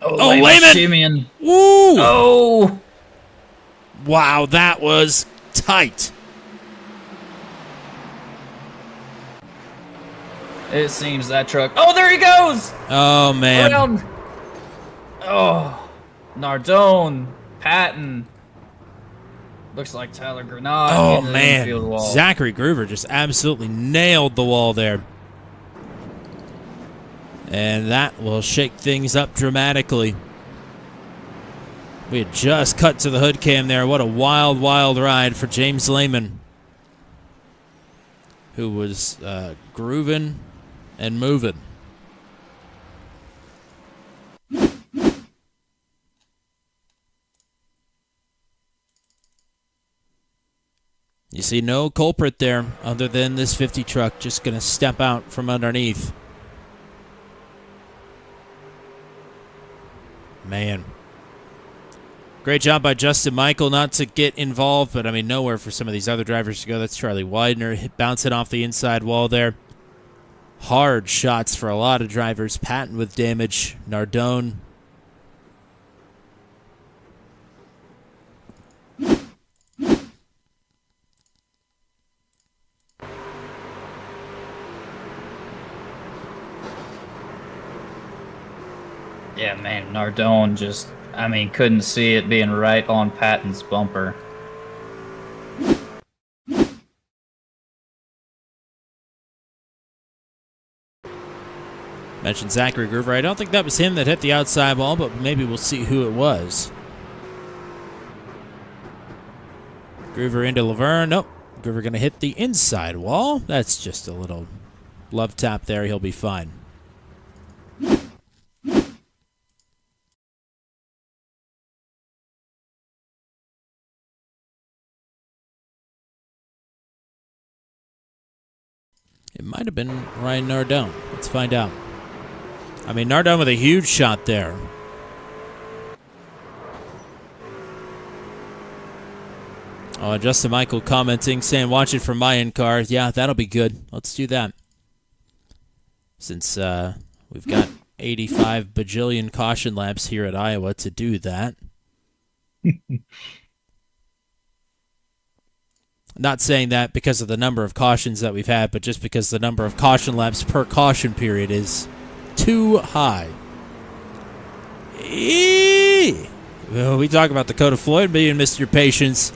Oh, Lehman! Shimmying. Woo! Oh! Wow, that was tight. It seems that truck. Oh, there he goes! Oh, man. Around. Oh, Nardone, Patton. Looks like Tyler Grenade. Oh, into the man. infield wall. Zachary Groover just absolutely nailed the wall there. And that will shake things up dramatically. We had just cut to the hood cam there. What a wild, wild ride for James Lehman, who was grooving and moving. You see no culprit there other than this 50 truck just going to step out from underneath. Man. Great job by Justin Michael not to get involved, but I mean, nowhere for some of these other drivers to go. That's Charlie Widener bouncing off the inside wall there. Hard shots for a lot of drivers. Patton with damage. Nardone. Yeah, man, Nardone just, I mean, couldn't see it being right on Patton's bumper. Mentioned Zachary Groover. I don't think that was him that hit the outside wall, but maybe we'll see who it was. Groover into Laverne. Nope. Groover going to hit the inside wall. That's just a little love tap there. He'll be fine. It might have been Ryan Nardone. Let's find out. I mean, Nardone with a huge shot there. Oh, Justin Michael commenting, saying, watch it from my in-car. Yeah, that'll be good. Let's do that. Since we've got 85 bajillion caution laps here at Iowa to do that. Not saying that because of the number of cautions that we've had, but just because the number of caution laps per caution period is too high. Well, we talk about Dakota Floyd being Mr. Patience.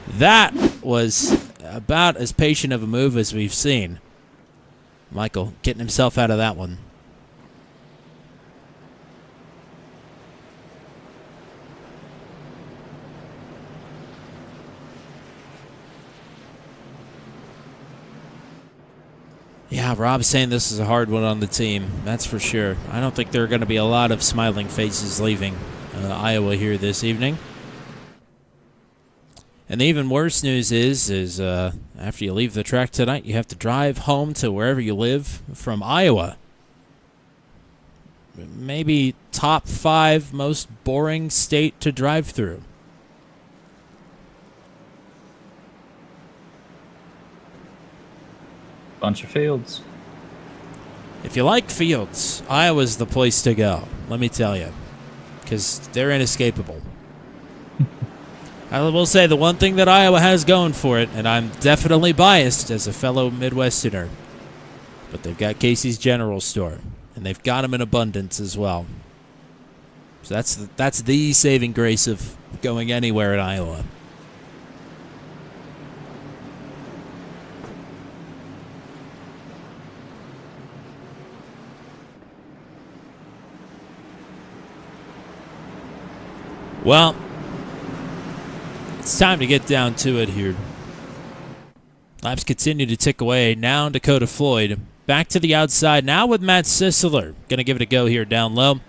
That was about as patient of a move as we've seen. Michael getting himself out of that one. Yeah, Rob's saying this is a hard one on the team. That's for sure. I don't think there are going to be a lot of smiling faces leaving Iowa here this evening. And the even worse news is after you leave the track tonight, you have to drive home to wherever you live from Iowa. Maybe top 5 most boring state to drive through. Bunch of fields. If you like fields, Iowa's the place to go, let me tell you, because they're inescapable. I will say the one thing that Iowa has going for it, and I'm definitely biased as a fellow Midwesterner, but they've got Casey's General Store, and they've got them in abundance as well. So that's the saving grace of going anywhere in Iowa. Well, it's time to get down to it here. Laps continue to tick away. Now Dakota Floyd back to the outside. Now with Matt Sisler. Going to give it a go here down low.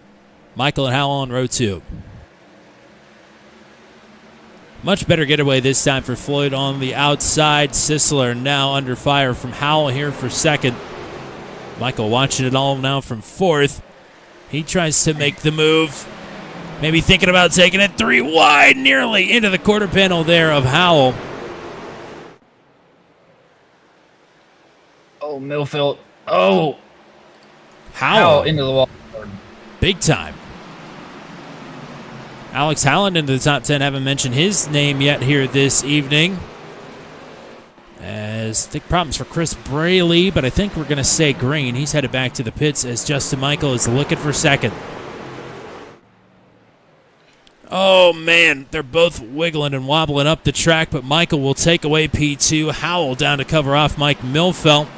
Michael and Howell on row 2. Much better getaway this time for Floyd on the outside. Sisler now under fire from Howell here for second. Michael watching it all now from fourth. He tries to make the move. Maybe thinking about taking it 3 wide, nearly into the quarter panel there of Howell. Oh, Millfield. Oh, Howell into the wall. big time. Alex Howland into the top 10. Haven't mentioned his name yet here this evening. As I think problems for Chris Braley, but I think we're going to say green. He's headed back to the pits as Justin Michael is looking for second. Oh, man, they're both wiggling and wobbling up the track, but Michael will take away P2. Howell down to cover off Mike Milfelt.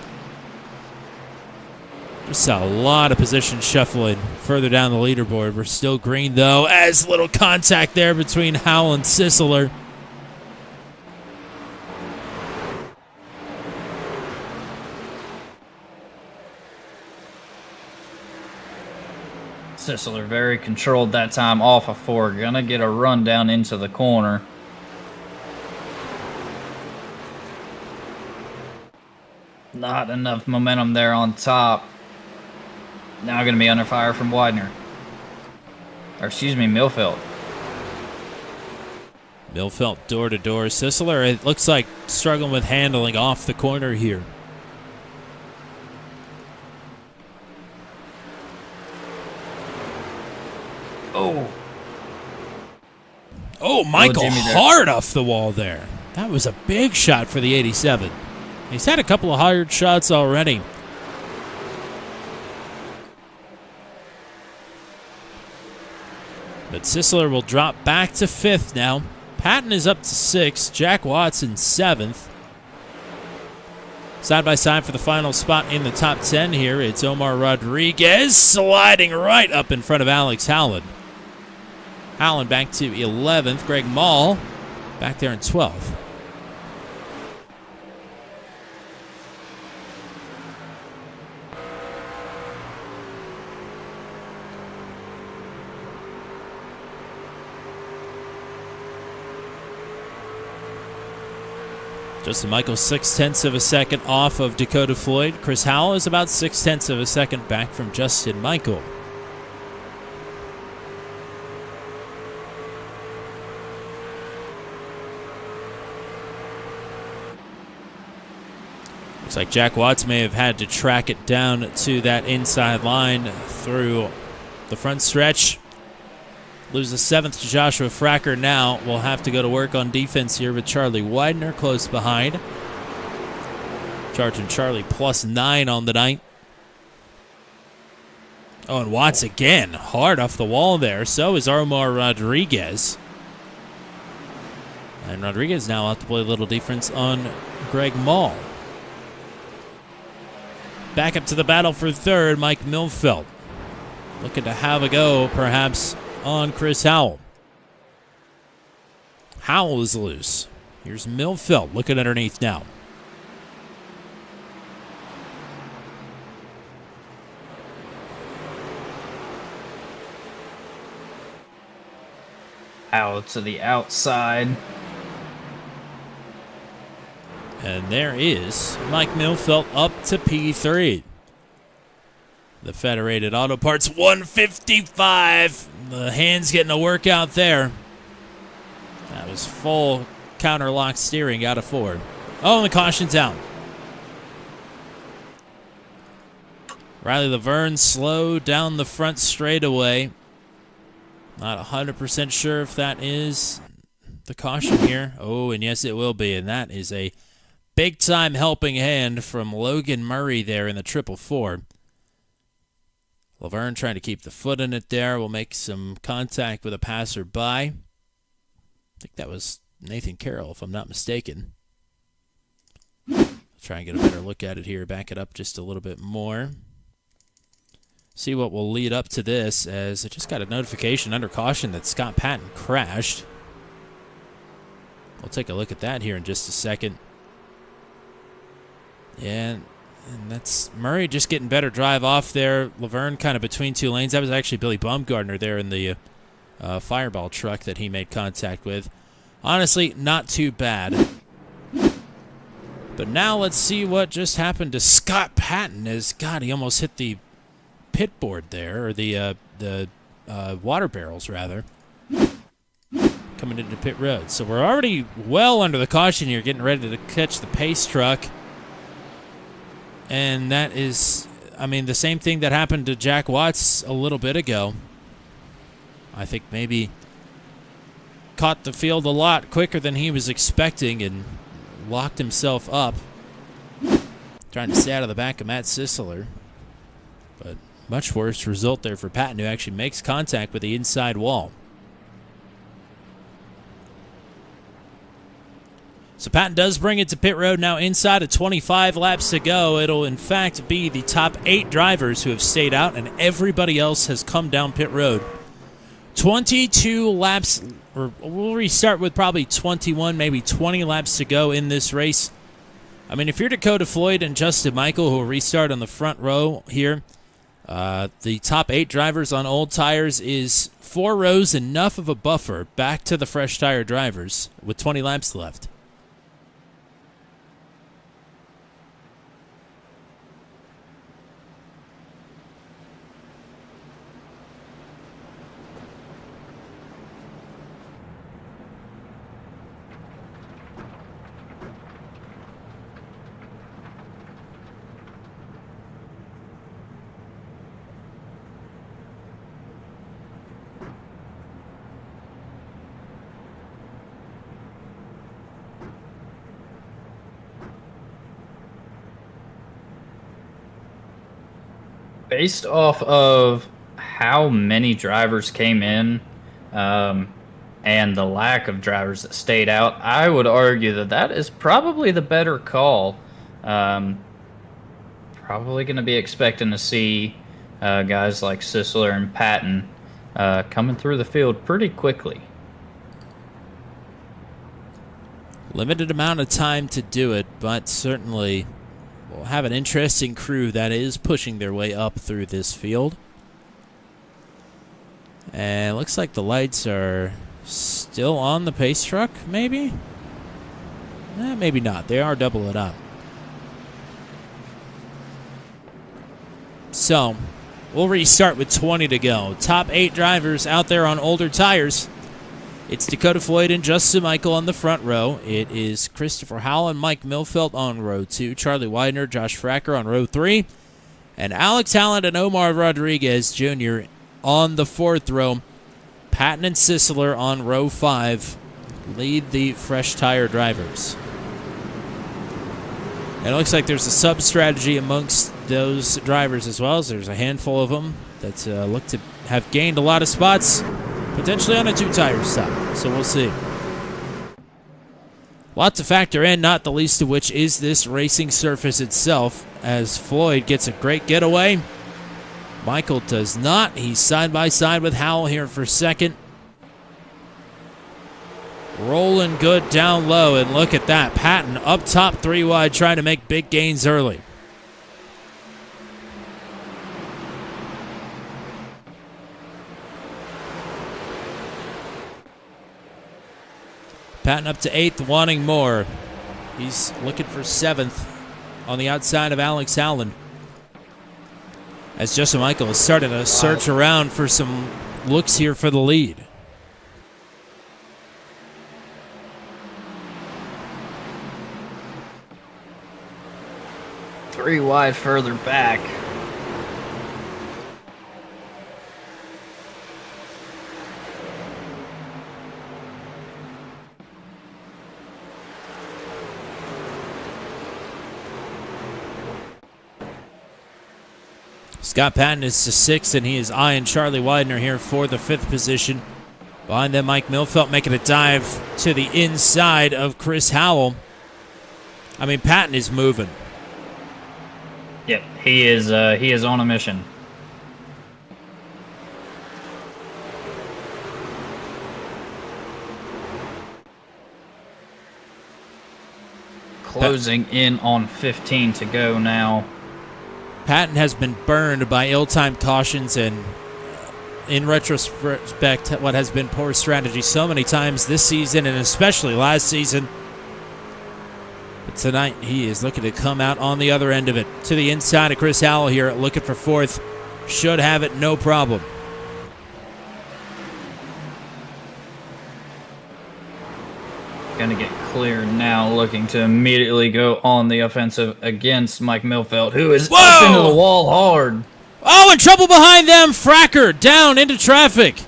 Just a lot of position shuffling further down the leaderboard. We're still green, though, as little contact there between Howell and Sisler. Sisler very controlled that time off of 4. Gonna get a run down into the corner. Not enough momentum there on top. Now gonna be under fire from Widener. Or excuse me, Milfelt. Milfelt door to door. Sisler, it looks like struggling with handling off the corner here. Oh, Michael hard off the wall there. That was a big shot for the 87. He's had a couple of hard shots already. But Sisler will drop back to 5th now. Patton is up to 6th. Jack Watson 7th. Side by side for the final spot in the top 10 here. It's Omar Rodriguez sliding right up in front of Alex Howland. Howland back to 11th. Greg Mall back there in 12th. Justin Michael 6/10 of a second off of Dakota Floyd. Chris Howell is about 6/10 of a second back from Justin Michael. Looks like Jack Watts may have had to track it down to that inside line through the front stretch. Loses 7th to Joshua Fracker now. We'll have to go to work on defense here with Charlie Widener close behind. Charging Charlie +9 on the night. Oh, and Watts again. Hard off the wall there. So is Omar Rodriguez. And Rodriguez now out to play a little defense on Greg Mall. Back up to the battle for 3rd, Mike Milfelt. Looking to have a go, perhaps, on Chris Howell. Howell is loose. Here's Milfelt looking underneath now. Out to the outside. And there is Mike Milfelt up to P3. The Federated Auto Parts 155. The hands getting a workout there. That was full counterlock steering out of 4. Oh, and the caution's out. Riley Laverne slow down the front straightaway. Not 100% sure if that is the caution here. Oh, and yes, it will be. And that is a big-time helping hand from Logan Murray there in the 444. Laverne trying to keep the foot in it there. Will make some contact with a passerby. I think that was Nathan Carroll, if I'm not mistaken. Try and get a better look at it here. Back it up just a little bit more. See what will lead up to this, as I just got a notification under caution that Scott Patton crashed. We'll take a look at that here in just a second. And that's Murray just getting better drive off there. Laverne kind of between two lanes. That was actually Billy Baumgartner there in the Fireball truck that he made contact with. Honestly, not too bad. But now let's see what just happened to Scott Patton. As God, he almost hit the pit board there, or the water barrels rather, coming into pit road. So we're already well under the caution here, getting ready to catch the pace truck. And that is, I mean, the same thing that happened to Jack Watts a little bit ago. I think maybe caught the field a lot quicker than he was expecting and locked himself up, trying to stay out of the back of Matt Sisler. But much worse result there for Patton, who actually makes contact with the inside wall. So Patton does bring it to pit road now inside of 25 laps to go. It'll in fact be the top 8 drivers who have stayed out, and everybody else has come down pit road. 22 laps, or we'll restart with probably 21, maybe 20 laps to go in this race. I mean, if you're Dakota Floyd and Justin Michael, who will restart on the front row here, the top 8 drivers on old tires is 4 rows enough of a buffer back to the fresh tire drivers with 20 laps left. Based off of how many drivers came in and the lack of drivers that stayed out, I would argue that that is probably the better call. Probably going to be expecting to see guys like Sisler and Patton coming through the field pretty quickly. Limited amount of time to do it, but certainly we'll have an interesting crew that is pushing their way up through this field. And it looks like the lights are still on the pace truck, maybe? Maybe not. They are doubling up. So, we'll restart with 20 to go. Top 8 drivers out there on older tires. It's Dakota Floyd and Justin Michael on the front row. It is Christopher Howell and Mike Milfelt on row 2. Charlie Widener, Josh Fracker on row 3. And Alex Halland and Omar Rodriguez Jr. on the 4th row. Patton and Sisler on row 5 lead the fresh tire drivers. And it looks like there's a sub-strategy amongst those drivers as well, as there's a handful of them that look to have gained a lot of spots, potentially on a 2-tire stop. So we'll see. Lot to factor in, not the least of which is this racing surface itself, as Floyd gets a great getaway. Michael does not. He's side by side with Howell here for second. Rolling good down low, and look at that. Patton up top 3 wide, trying to make big gains early. Patton up to 8th, wanting more. He's looking for 7th on the outside of Alex Howland, as Justin Michael is starting to search around for some looks here for the lead. Three wide further back. Scott Patton is to 6th, and he is eyeing Charlie Widener here for the 5th position. Behind them, Mike Milfelt making a dive to the inside of Chris Howell. I mean, Patton is moving. Yep, he is on a mission. closing in on 15 to go now. Patton has been burned by ill-timed cautions and, in retrospect, what has been poor strategy so many times this season and especially last season. But tonight, he is looking to come out on the other end of it. To the inside of Chris Howell here, looking for fourth. Should have it, no problem. Going to get clear now, looking to immediately go on the offensive against Mike Milfeld, who is up into the wall hard. Oh, in trouble behind them. Fracker down into traffic.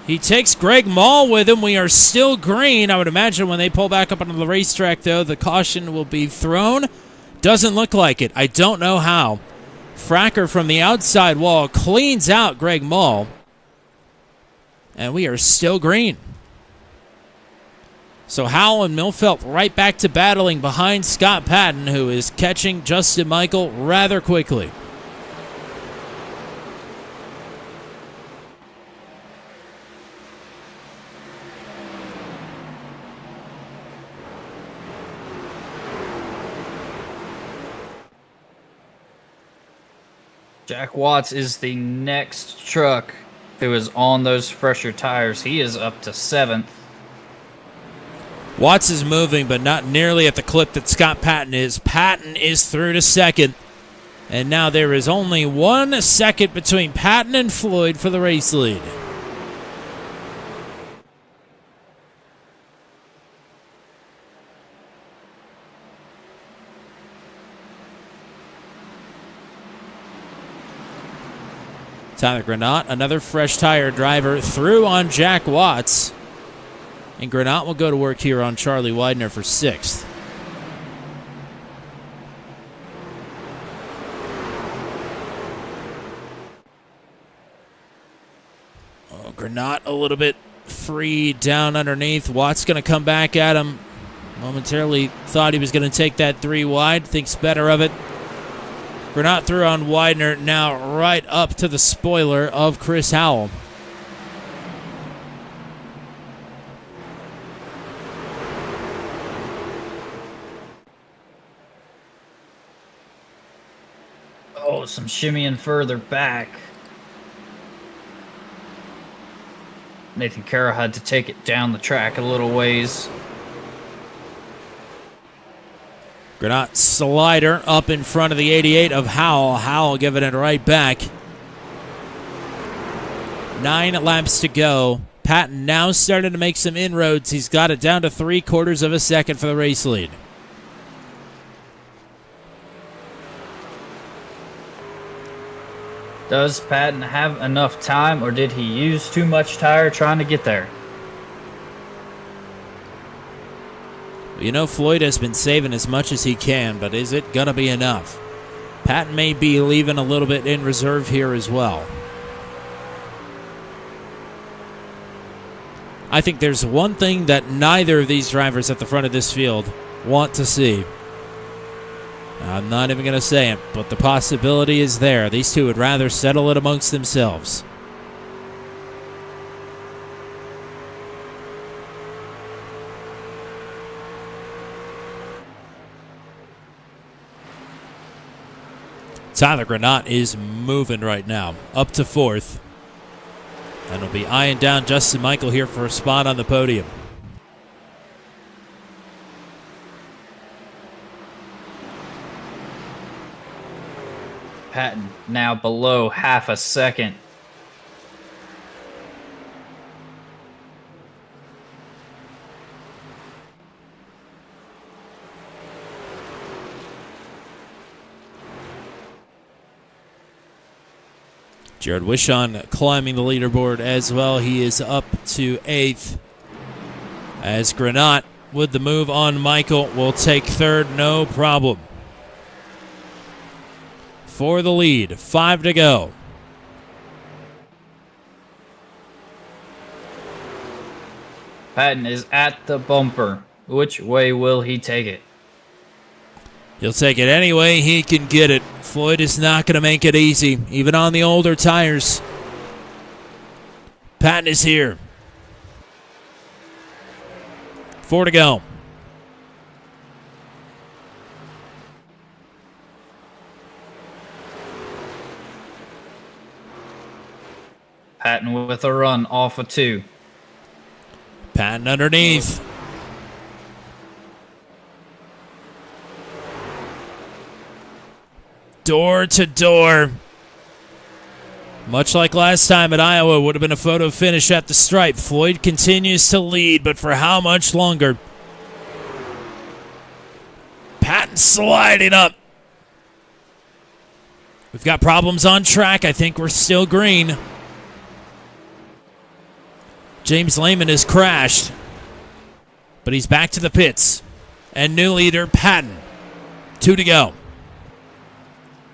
He takes Greg Mall with him. We are still green. I would imagine when they pull back up onto the racetrack, though, the caution will be thrown. Doesn't look like it. I don't know how. Fracker from the outside wall cleans out Greg Mall. And we are still green. So Howell and Milfeld right back to battling behind Scott Patton, who is catching Justin Michael rather quickly. Jack Watts is the next truck who is on those fresher tires. He is up to 7th. Watts is moving, but not nearly at the clip that Scott Patton is. Patton is through to second. And now there is only 1 second between Patton and Floyd for the race lead. Tyler Granat, another fresh tire driver, through on Jack Watts. And Granat will go to work here on Charlie Widener for 6th. Oh, Granat a little bit free down underneath. Watts going to come back at him. Momentarily thought he was going to take that 3 wide. Thinks better of it. Granat through on Widener, now right up to the spoiler of Chris Howell. Oh, some shimmying further back. Nathan Carroll had to take it down the track a little ways. Granat slider up in front of the 88 of Howell. Howell giving it right back. 9 laps to go. Patton now starting to make some inroads. He's got it down to 3/4 of a second for the race lead. Does Patton have enough time, or did he use too much tire trying to get there? You know, Floyd has been saving as much as he can, but is it going to be enough? Patton may be leaving a little bit in reserve here as well. I think there's one thing that neither of these drivers at the front of this field want to see. I'm not even going to say it, but the possibility is there. These two would rather settle it amongst themselves. Tyler Granat is moving right now, up to 4th. And will be eyeing down Justin Michael here for a spot on the podium. Patton now below half a second. Jared Wishon climbing the leaderboard as well. He is up to 8th. As Granat with the move on Michael will take 3rd, no problem. For the lead, 5 to go. Patton is at the bumper. Which way will he take it? He'll take it any way he can get it. Floyd is not going to make it easy, even on the older tires. Patton is here. 4 to go. Patton with a run off of 2. Patton underneath. Door to door. Much like last time at Iowa, would have been a photo finish at the stripe. Floyd continues to lead, but for how much longer? Patton sliding up. We've got problems on track. I think we're still green. James Lehman has crashed, but he's back to the pits. And new leader, Patton. 2 to go.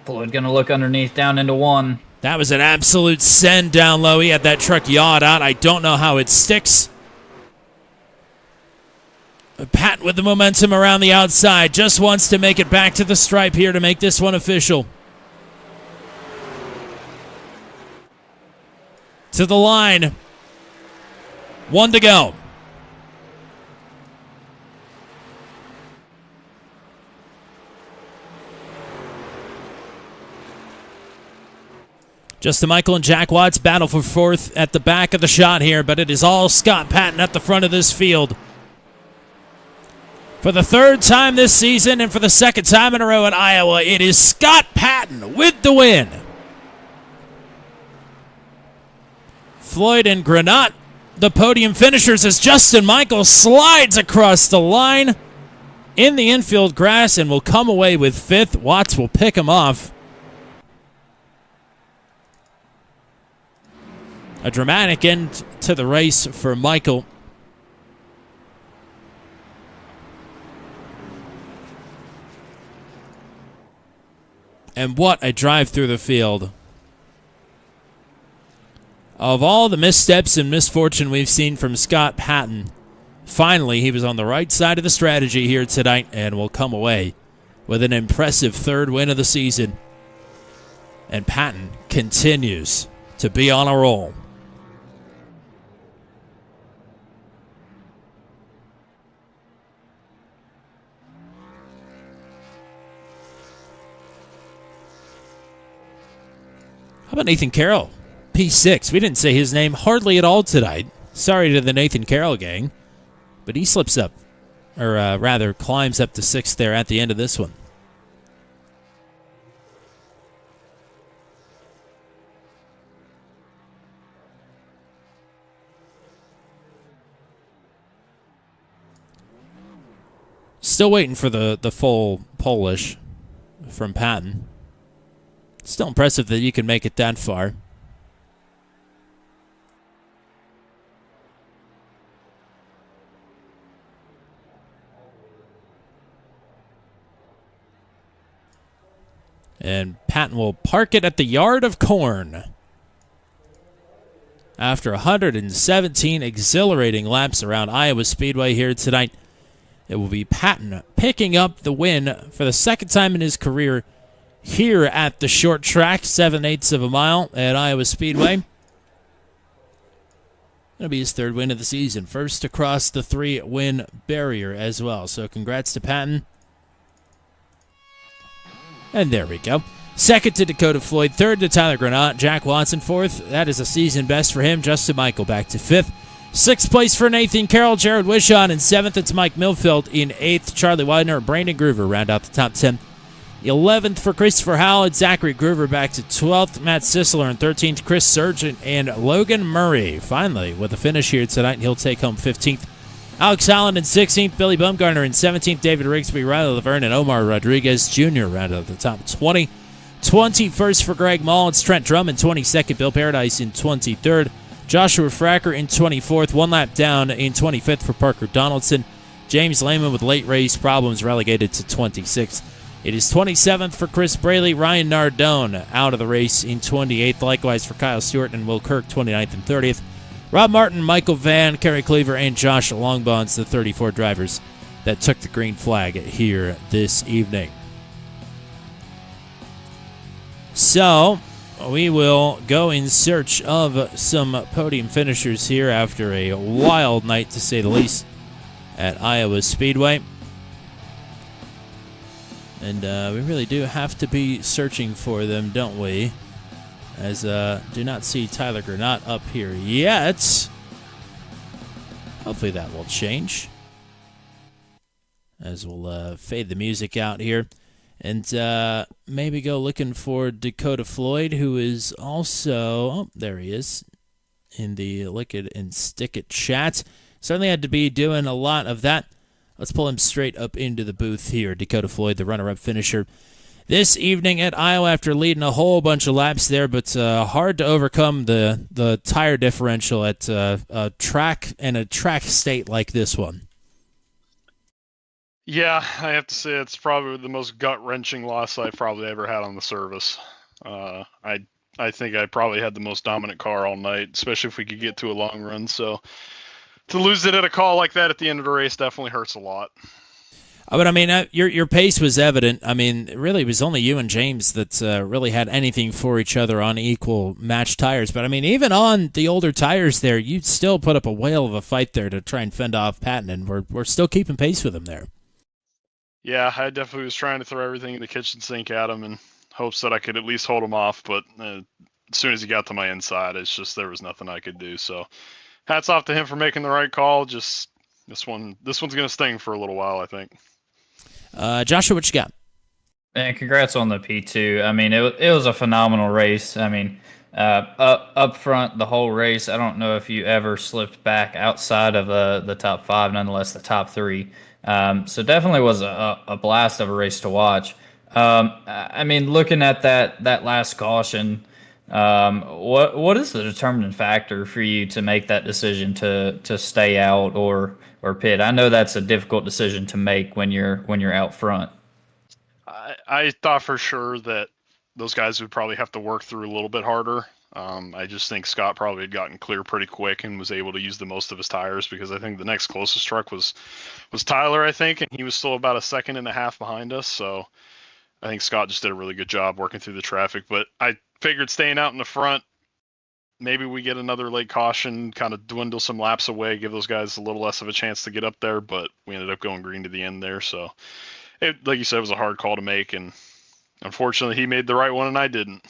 Floyd going to look underneath down into 1. That was an absolute send down low. He had that truck yawed out. I don't know how it sticks. Patton with the momentum around the outside. Just wants to make it back to the stripe here to make this one official. To the line. 1 to go. Justin Michael and Jack Watts battle for 4th at the back of the shot here, but it is all Scott Patton at the front of this field. For the 3rd time this season and for the 2nd time in a row at Iowa, it is Scott Patton with the win. Floyd and Granat, the podium finishers, as Justin Michael slides across the line in the infield grass and will come away with 5th. Watts will pick him off. A dramatic end to the race for Michael. And what a drive through the field. Of all the missteps and misfortune we've seen from Scott Patton, finally he was on the right side of the strategy here tonight and will come away with an impressive 3rd win of the season. And Patton continues to be on a roll. How about Nathan Carroll? P6. We didn't say his name hardly at all tonight. Sorry to the Nathan Carroll gang. But he slips up, or rather climbs up to 6th there at the end of this one. Still waiting for the full Polish from Patton. Still impressive that you can make it that far. And Patton will park it at the yard of corn. After 117 exhilarating laps around Iowa Speedway here tonight, it will be Patton picking up the win for the 2nd time in his career here at the short track, 7/8 of a mile at Iowa Speedway. It'll be his 3rd win of the season. First to cross the 3-win barrier as well. So congrats to Patton. And there we go. 2nd to Dakota Floyd. 3rd to Tyler Granat. Jack Watson 4th. That is a season best for him. Justin Michael back to 5th. 6th place for Nathan Carroll. Jared Wishon in 7th. It's Mike Milfield in 8th. Charlie Widener, Brandon Groover round out the top 10. 11th for Christopher Howell and Zachary Groover back to 12th. Matt Sisler in 13th. Chris Sargent and Logan Murray finally with a finish here tonight. He'll take home 15th. Alex Allen in 16th. Billy Bumgarner in 17th. David Rigsby, Riley Laverne, and Omar Rodriguez Jr. round out the top 20. 21st for Greg Mall. It's Trent Drum in 22nd. Bill Paradise in 23rd. Joshua Fracker in 24th. 1 lap down in 25th for Parker Donaldson. James Lehman with late race problems relegated to 26th. It is 27th for Chris Braley. Ryan Nardone out of the race in 28th. Likewise for Kyle Stewart and Will Kirk, 29th and 30th. Rob Martin, Michael Van, Kerry Cleaver, and Josh Longbonds, the 34 drivers that took the green flag here this evening. So, we will go in search of some podium finishers here after a wild night, to say the least, at Iowa Speedway. And we really do have to be searching for them, don't we? as do not see Tyler Granat up here yet. Hopefully that will change, as we'll fade the music out here. And maybe go looking for Dakota Floyd, who is also, oh, there he is, in the Lick It and Stick It chat. Certainly had to be doing a lot of that. Let's pull him straight up into the booth here. Dakota Floyd, the runner-up finisher this evening at Iowa after leading a whole bunch of laps there, but hard to overcome the tire differential at a track and a track state like this one. Yeah, I have to say it's probably the most gut-wrenching loss I've probably ever had on the service. I think I probably had the most dominant car all night, especially if we could get to a long run. So to lose it at a call like that at the end of the race definitely hurts a lot. But I mean, your pace was evident. I mean, really, it was only you and James that really had anything for each other on equal match tires. But I mean, even on the older tires there, you still put up a whale of a fight there to try and fend off Patton, and we're still keeping pace with him there. Yeah, I definitely was trying to throw everything in the kitchen sink at him in hopes that I could at least hold him off. But as soon as he got to my inside, it's just there was nothing I could do. So hats off to him for making the right call. Just this one's going to sting for a little while, I think. Joshua, what you got? And congrats on the P2. I mean, it was a phenomenal race. I mean, up front the whole race, I don't know if you ever slipped back outside of the top five, nonetheless the top three. So definitely was a blast of a race to watch. I mean, looking at that last caution, what is the determining factor for you to make that decision to stay out or pit? I know that's a difficult decision to make when you're out front. I thought for sure that those guys would probably have to work through a little bit harder. I just think Scott probably had gotten clear pretty quick and was able to use the most of his tires, because I think the next closest truck was Tyler, I think, and he was still about a second and a half behind us. So I think Scott just did a really good job working through the traffic. But I figured staying out in the front, maybe we get another late caution, kind of dwindle some laps away, give those guys a little less of a chance to get up there. But we ended up going green to the end there. So it, like you said, it was a hard call to make, and unfortunately he made the right one and I didn't.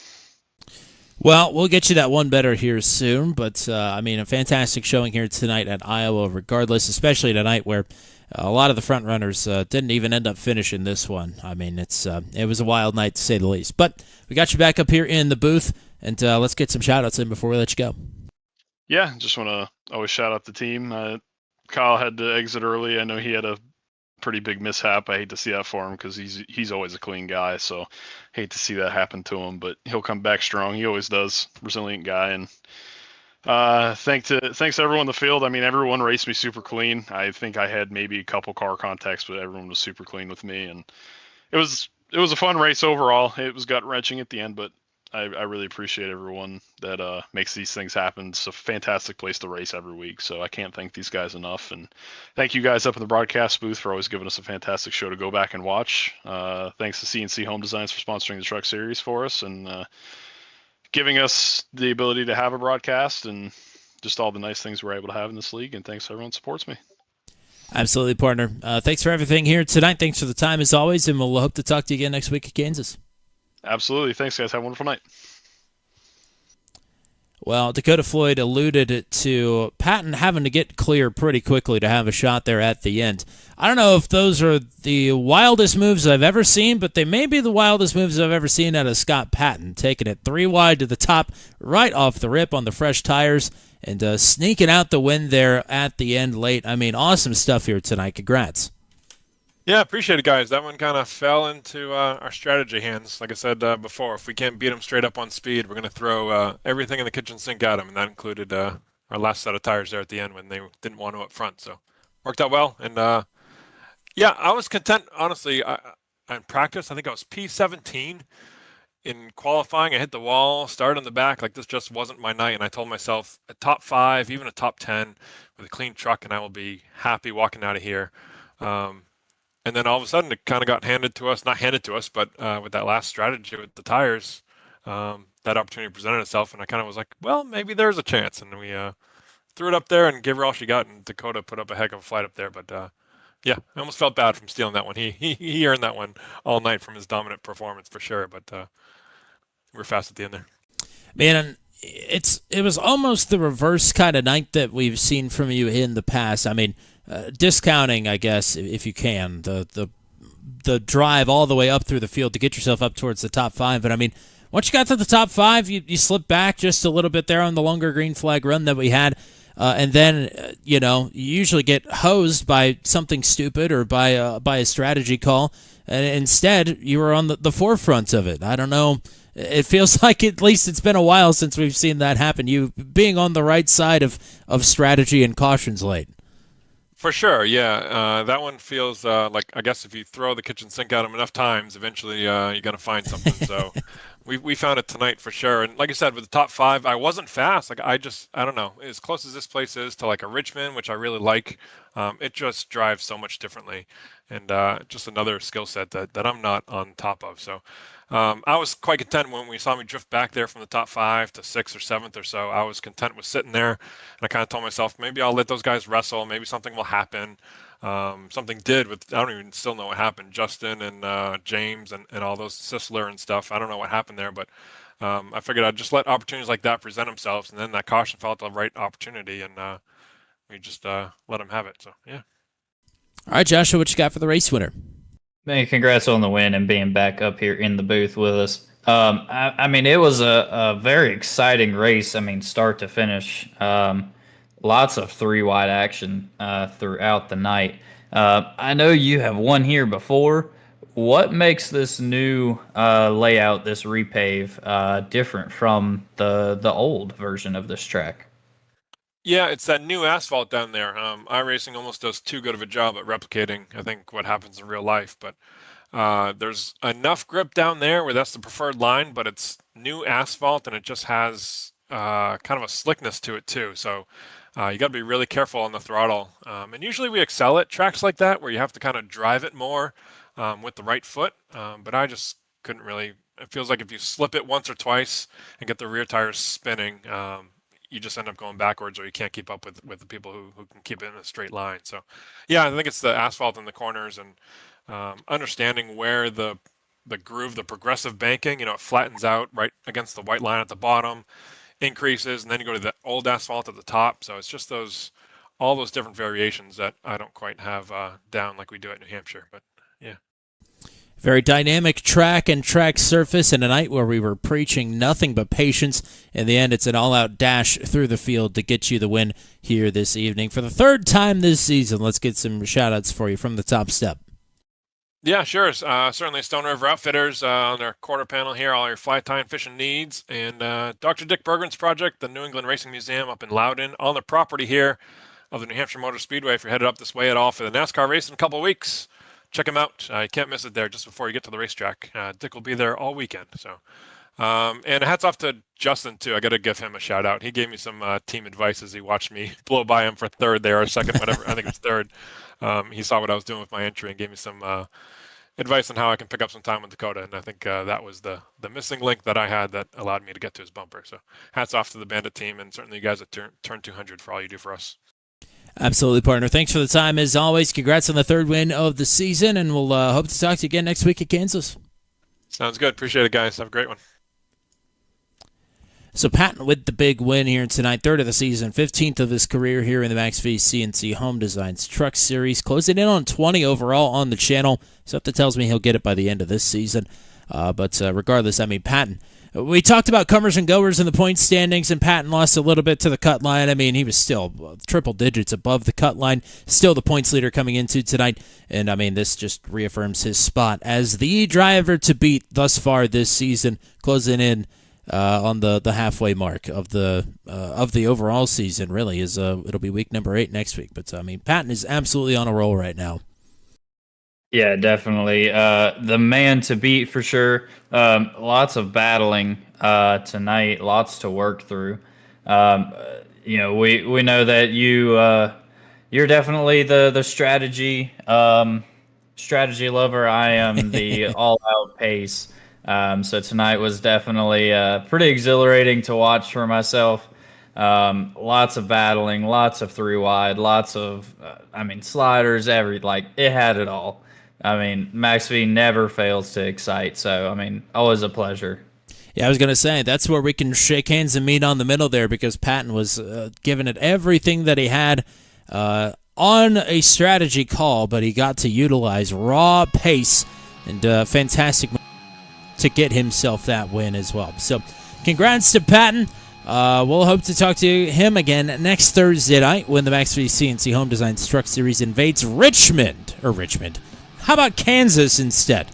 Well, we'll get you that one better here soon, but I mean, a fantastic showing here tonight at Iowa regardless, especially tonight where a lot of the front runners didn't even end up finishing this one. I mean, it was a wild night to say the least. But we got you back up here in the booth, and let's get some shout-outs in before we let you go. Yeah, just want to always shout out the team. Kyle had to exit early. I know he had a pretty big mishap. I hate to see that for him because he's always a clean guy, so hate to see that happen to him, but he'll come back strong. He always does. Resilient guy. And thanks to everyone in the field. I mean, everyone raced me super clean. I think I had maybe a couple car contacts, but everyone was super clean with me, and it was a fun race overall. It was gut wrenching at the end, but I really appreciate everyone that makes these things happen. It's a fantastic place to race every week, so I can't thank these guys enough. And thank you guys up in the broadcast booth for always giving us a fantastic show to go back and watch. Thanks to CNC Home Designs for sponsoring the Truck Series for us and giving us the ability to have a broadcast and just all the nice things we're able to have in this league. And thanks to everyone who supports me. Absolutely, partner. Thanks for everything here tonight. Thanks for the time as always, and we'll hope to talk to you again next week at Kansas. Absolutely. Thanks, guys. Have a wonderful night. Well, Dakota Floyd alluded to Patton having to get clear pretty quickly to have a shot there at the end. I don't know if those are the wildest moves I've ever seen, but they may be the wildest moves I've ever seen out of Scott Patton, taking it 3 wide to the top right off the rip on the fresh tires and sneaking out the win there at the end late. I mean, awesome stuff here tonight. Congrats. Yeah, appreciate it, guys. That one kind of fell into our strategy hands. Like I said before, if we can't beat them straight up on speed, we're going to throw everything in the kitchen sink at them, and that included our last set of tires there at the end when they didn't want to up front. So worked out well, and yeah, I was content, honestly. In practice, I think I was P17. In qualifying, I hit the wall, started on the back. Like, this just wasn't my night, and I told myself a top 5, even a top 10 with a clean truck, and I will be happy walking out of here. And then all of a sudden, it kind of got handed to us, not handed to us, but with that last strategy with the tires, that opportunity presented itself. And I kind of was like, well, maybe there's a chance. And we threw it up there and gave her all she got. And Dakota put up a heck of a fight up there. But yeah, I almost felt bad from stealing that one. He earned that one all night from his dominant performance for sure. But we were fast at the end there. Man, it was almost the reverse kind of night that we've seen from you in the past. I mean, discounting, I guess, if you can, the drive all the way up through the field to get yourself up towards the top five. But I mean, once you got to the top five, you slipped back just a little bit there on the longer green flag run that we had. And then, you usually get hosed by something stupid or by a strategy call. And instead, you were on the forefront of it. I don't know. It feels like at least it's been a while since we've seen that happen. You being on the right side of strategy and cautions late. For sure, yeah. That one feels like, I guess if you throw the kitchen sink at them enough times, eventually you're going to find something. So we found it tonight for sure. And like I said, with the top five, I wasn't fast. Like I don't know, as close as this place is to like a Richmond, which I really like, it just drives so much differently. And just another skill set that I'm not on top of. So I was quite content when we saw me drift back there from the top 5 to 6th or 7th or so. I was content with sitting there, and I kind of told myself maybe I'll let those guys wrestle. Maybe something will happen. Something did with, I don't even still know what happened. Justin and James and all those Sisler and stuff. I don't know what happened there, but I figured I'd just let opportunities like that present themselves, and then that caution fell at the right opportunity, and we just let them have it. So yeah. All right, Joshua, what you got for the race winner? Man, congrats on the win and being back up here in the booth with us. I mean, it was a very exciting race. I mean, start to finish. Lots of three wide action throughout the night. I know you have won here before. What makes this new layout, this repave, different from the old version of this track? Yeah, it's that new asphalt down there. iRacing almost does too good of a job at replicating, I think, what happens in real life. But there's enough grip down there where that's the preferred line, but it's new asphalt and it just has kind of a slickness to it too. So you got to be really careful on the throttle. And usually we excel at tracks like that where you have to kind of drive it more with the right foot. But I just couldn't really. It feels like if you slip it once or twice and get the rear tires spinning, you just end up going backwards, or you can't keep up with the people who can keep it in a straight line. So, yeah, I think it's the asphalt in the corners and understanding where the groove, the progressive banking, it flattens out right against the white line at the bottom, increases, and then you go to the old asphalt at the top. So it's just all those different variations that I don't quite have down like we do at New Hampshire. But yeah. Very dynamic track and track surface in a night where we were preaching nothing but patience. In the end, it's an all-out dash through the field to get you the win here this evening. For the third time this season, let's get some shout-outs for you from the top step. Yeah, sure. Certainly Stone River Outfitters on their quarter panel here, all your fly tying fishing needs. And Dr. Dick Bergman's project, the New England Racing Museum up in Loudon, on the property here of the New Hampshire Motor Speedway. If you're headed up this way at all for the NASCAR race in a couple of weeks, check him out. You can't miss it there just before you get to the racetrack. Dick will be there all weekend. So, and hats off to Justin too. I got to give him a shout out. He gave me some team advice as he watched me blow by him for third there or second, whatever. I think it was third. He saw what I was doing with my entry and gave me some advice on how I can pick up some time with Dakota. And I think that was the missing link that I had that allowed me to get to his bumper. So hats off to the Bandit team and certainly you guys at Turn 200 for all you do for us. Absolutely, partner. Thanks for the time, as always. Congrats on the third win of the season, and we'll hope to talk to you again next week at Kansas. Sounds good. Appreciate it, guys. Have a great one. So Patton with the big win here tonight, third of the season, 15th of his career here in the Max V CNC Home Designs Truck Series, closing in on 20 overall on the channel. So that tells me he'll get it by the end of this season. But regardless, I mean, Patton. We talked about comers and goers in the point standings, and Patton lost a little bit to the cut line. I mean, he was still triple digits above the cut line, still the points leader coming into tonight. And, I mean, this just reaffirms his spot as the driver to beat thus far this season, closing in on the halfway mark of the overall season. Really, it'll be week number 8 next week. But, I mean, Patton is absolutely on a roll right now. Yeah, definitely. The man to beat for sure. Lots of battling tonight. Lots to work through. We know that you're definitely the strategy lover. I am the all out pace. So tonight was definitely pretty exhilarating to watch for myself. Lots of battling, lots of three wide, lots of sliders. It had it all. I mean, Max V never fails to excite, so, always a pleasure. Yeah, I was going to say, that's where we can shake hands and meet on the middle there, because Patton was giving it everything that he had on a strategy call, but he got to utilize raw pace and fantastic to get himself that win as well. So congrats to Patton. We'll hope to talk to him again next Thursday night when the Max V CNC Home Design Truck Series invades Richmond. How about Kansas instead?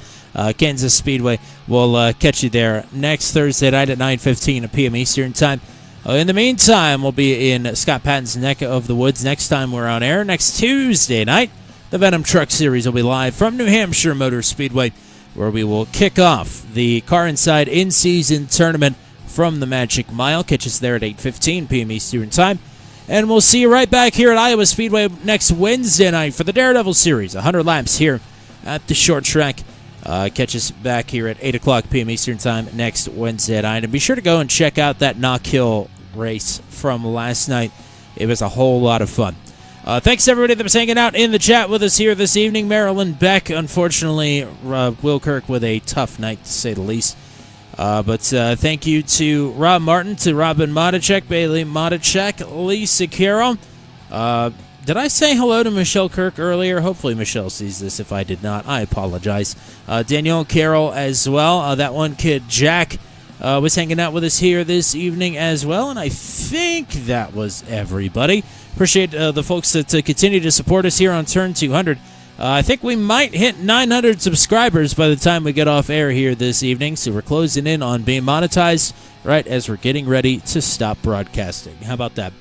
Kansas Speedway. We'll catch you there next Thursday night at 9:15 p.m. Eastern Time. In the meantime, we'll be in Scott Patton's neck of the woods next time we're on air. Next Tuesday night, the Venom Truck Series will be live from New Hampshire Motor Speedway, where we will kick off the Car Inside in-season tournament from the Magic Mile. Catch us there at 8:15 p.m. Eastern Time. And we'll see you right back here at Iowa Speedway next Wednesday night for the Daredevil Series. 100 laps here at the short track. Catch us back here at 8 o'clock p.m. Eastern Time next Wednesday night. And be sure to go and check out that Knock Hill race from last night. It was a whole lot of fun. Thanks to everybody that was hanging out in the chat with us here this evening. Marilyn Beck, unfortunately, Will Kirk with a tough night to say the least. But thank you to Rob Martin, to Robin Motichek, Bailey Motichek, Lisa Carroll. Did I say hello to Michelle Kirk earlier? Hopefully Michelle sees this. If I did not, I apologize. Danielle Carroll as well. That one kid, Jack, was hanging out with us here this evening as well. And I think that was everybody. Appreciate the folks that continue to support us here on Turn 200. I think we might hit 900 subscribers by the time we get off air here this evening. So we're closing in on being monetized right as we're getting ready to stop broadcasting. How about that?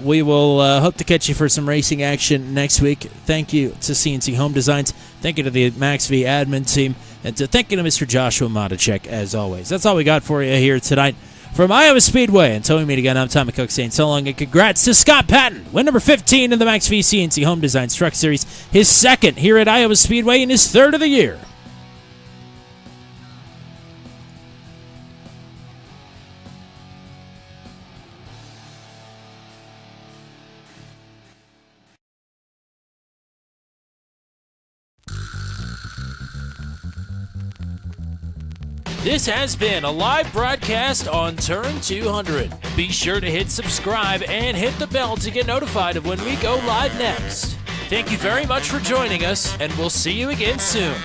We will hope to catch you for some racing action next week. Thank you to CNC Home Designs. Thank you to the Max V admin team. And thank you to Mr. Joshua Motichek, as always. That's all we got for you here tonight. From Iowa Speedway, until we meet again, I'm Tommy Cook saying so long, and congrats to Scott Patton, win number 15 in the Max V CNC Home Designs Truck Series, his second here at Iowa Speedway and his third of the year. This has been a live broadcast on Turn 200. Be sure to hit subscribe and hit the bell to get notified of when we go live next. Thank you very much for joining us, and we'll see you again soon.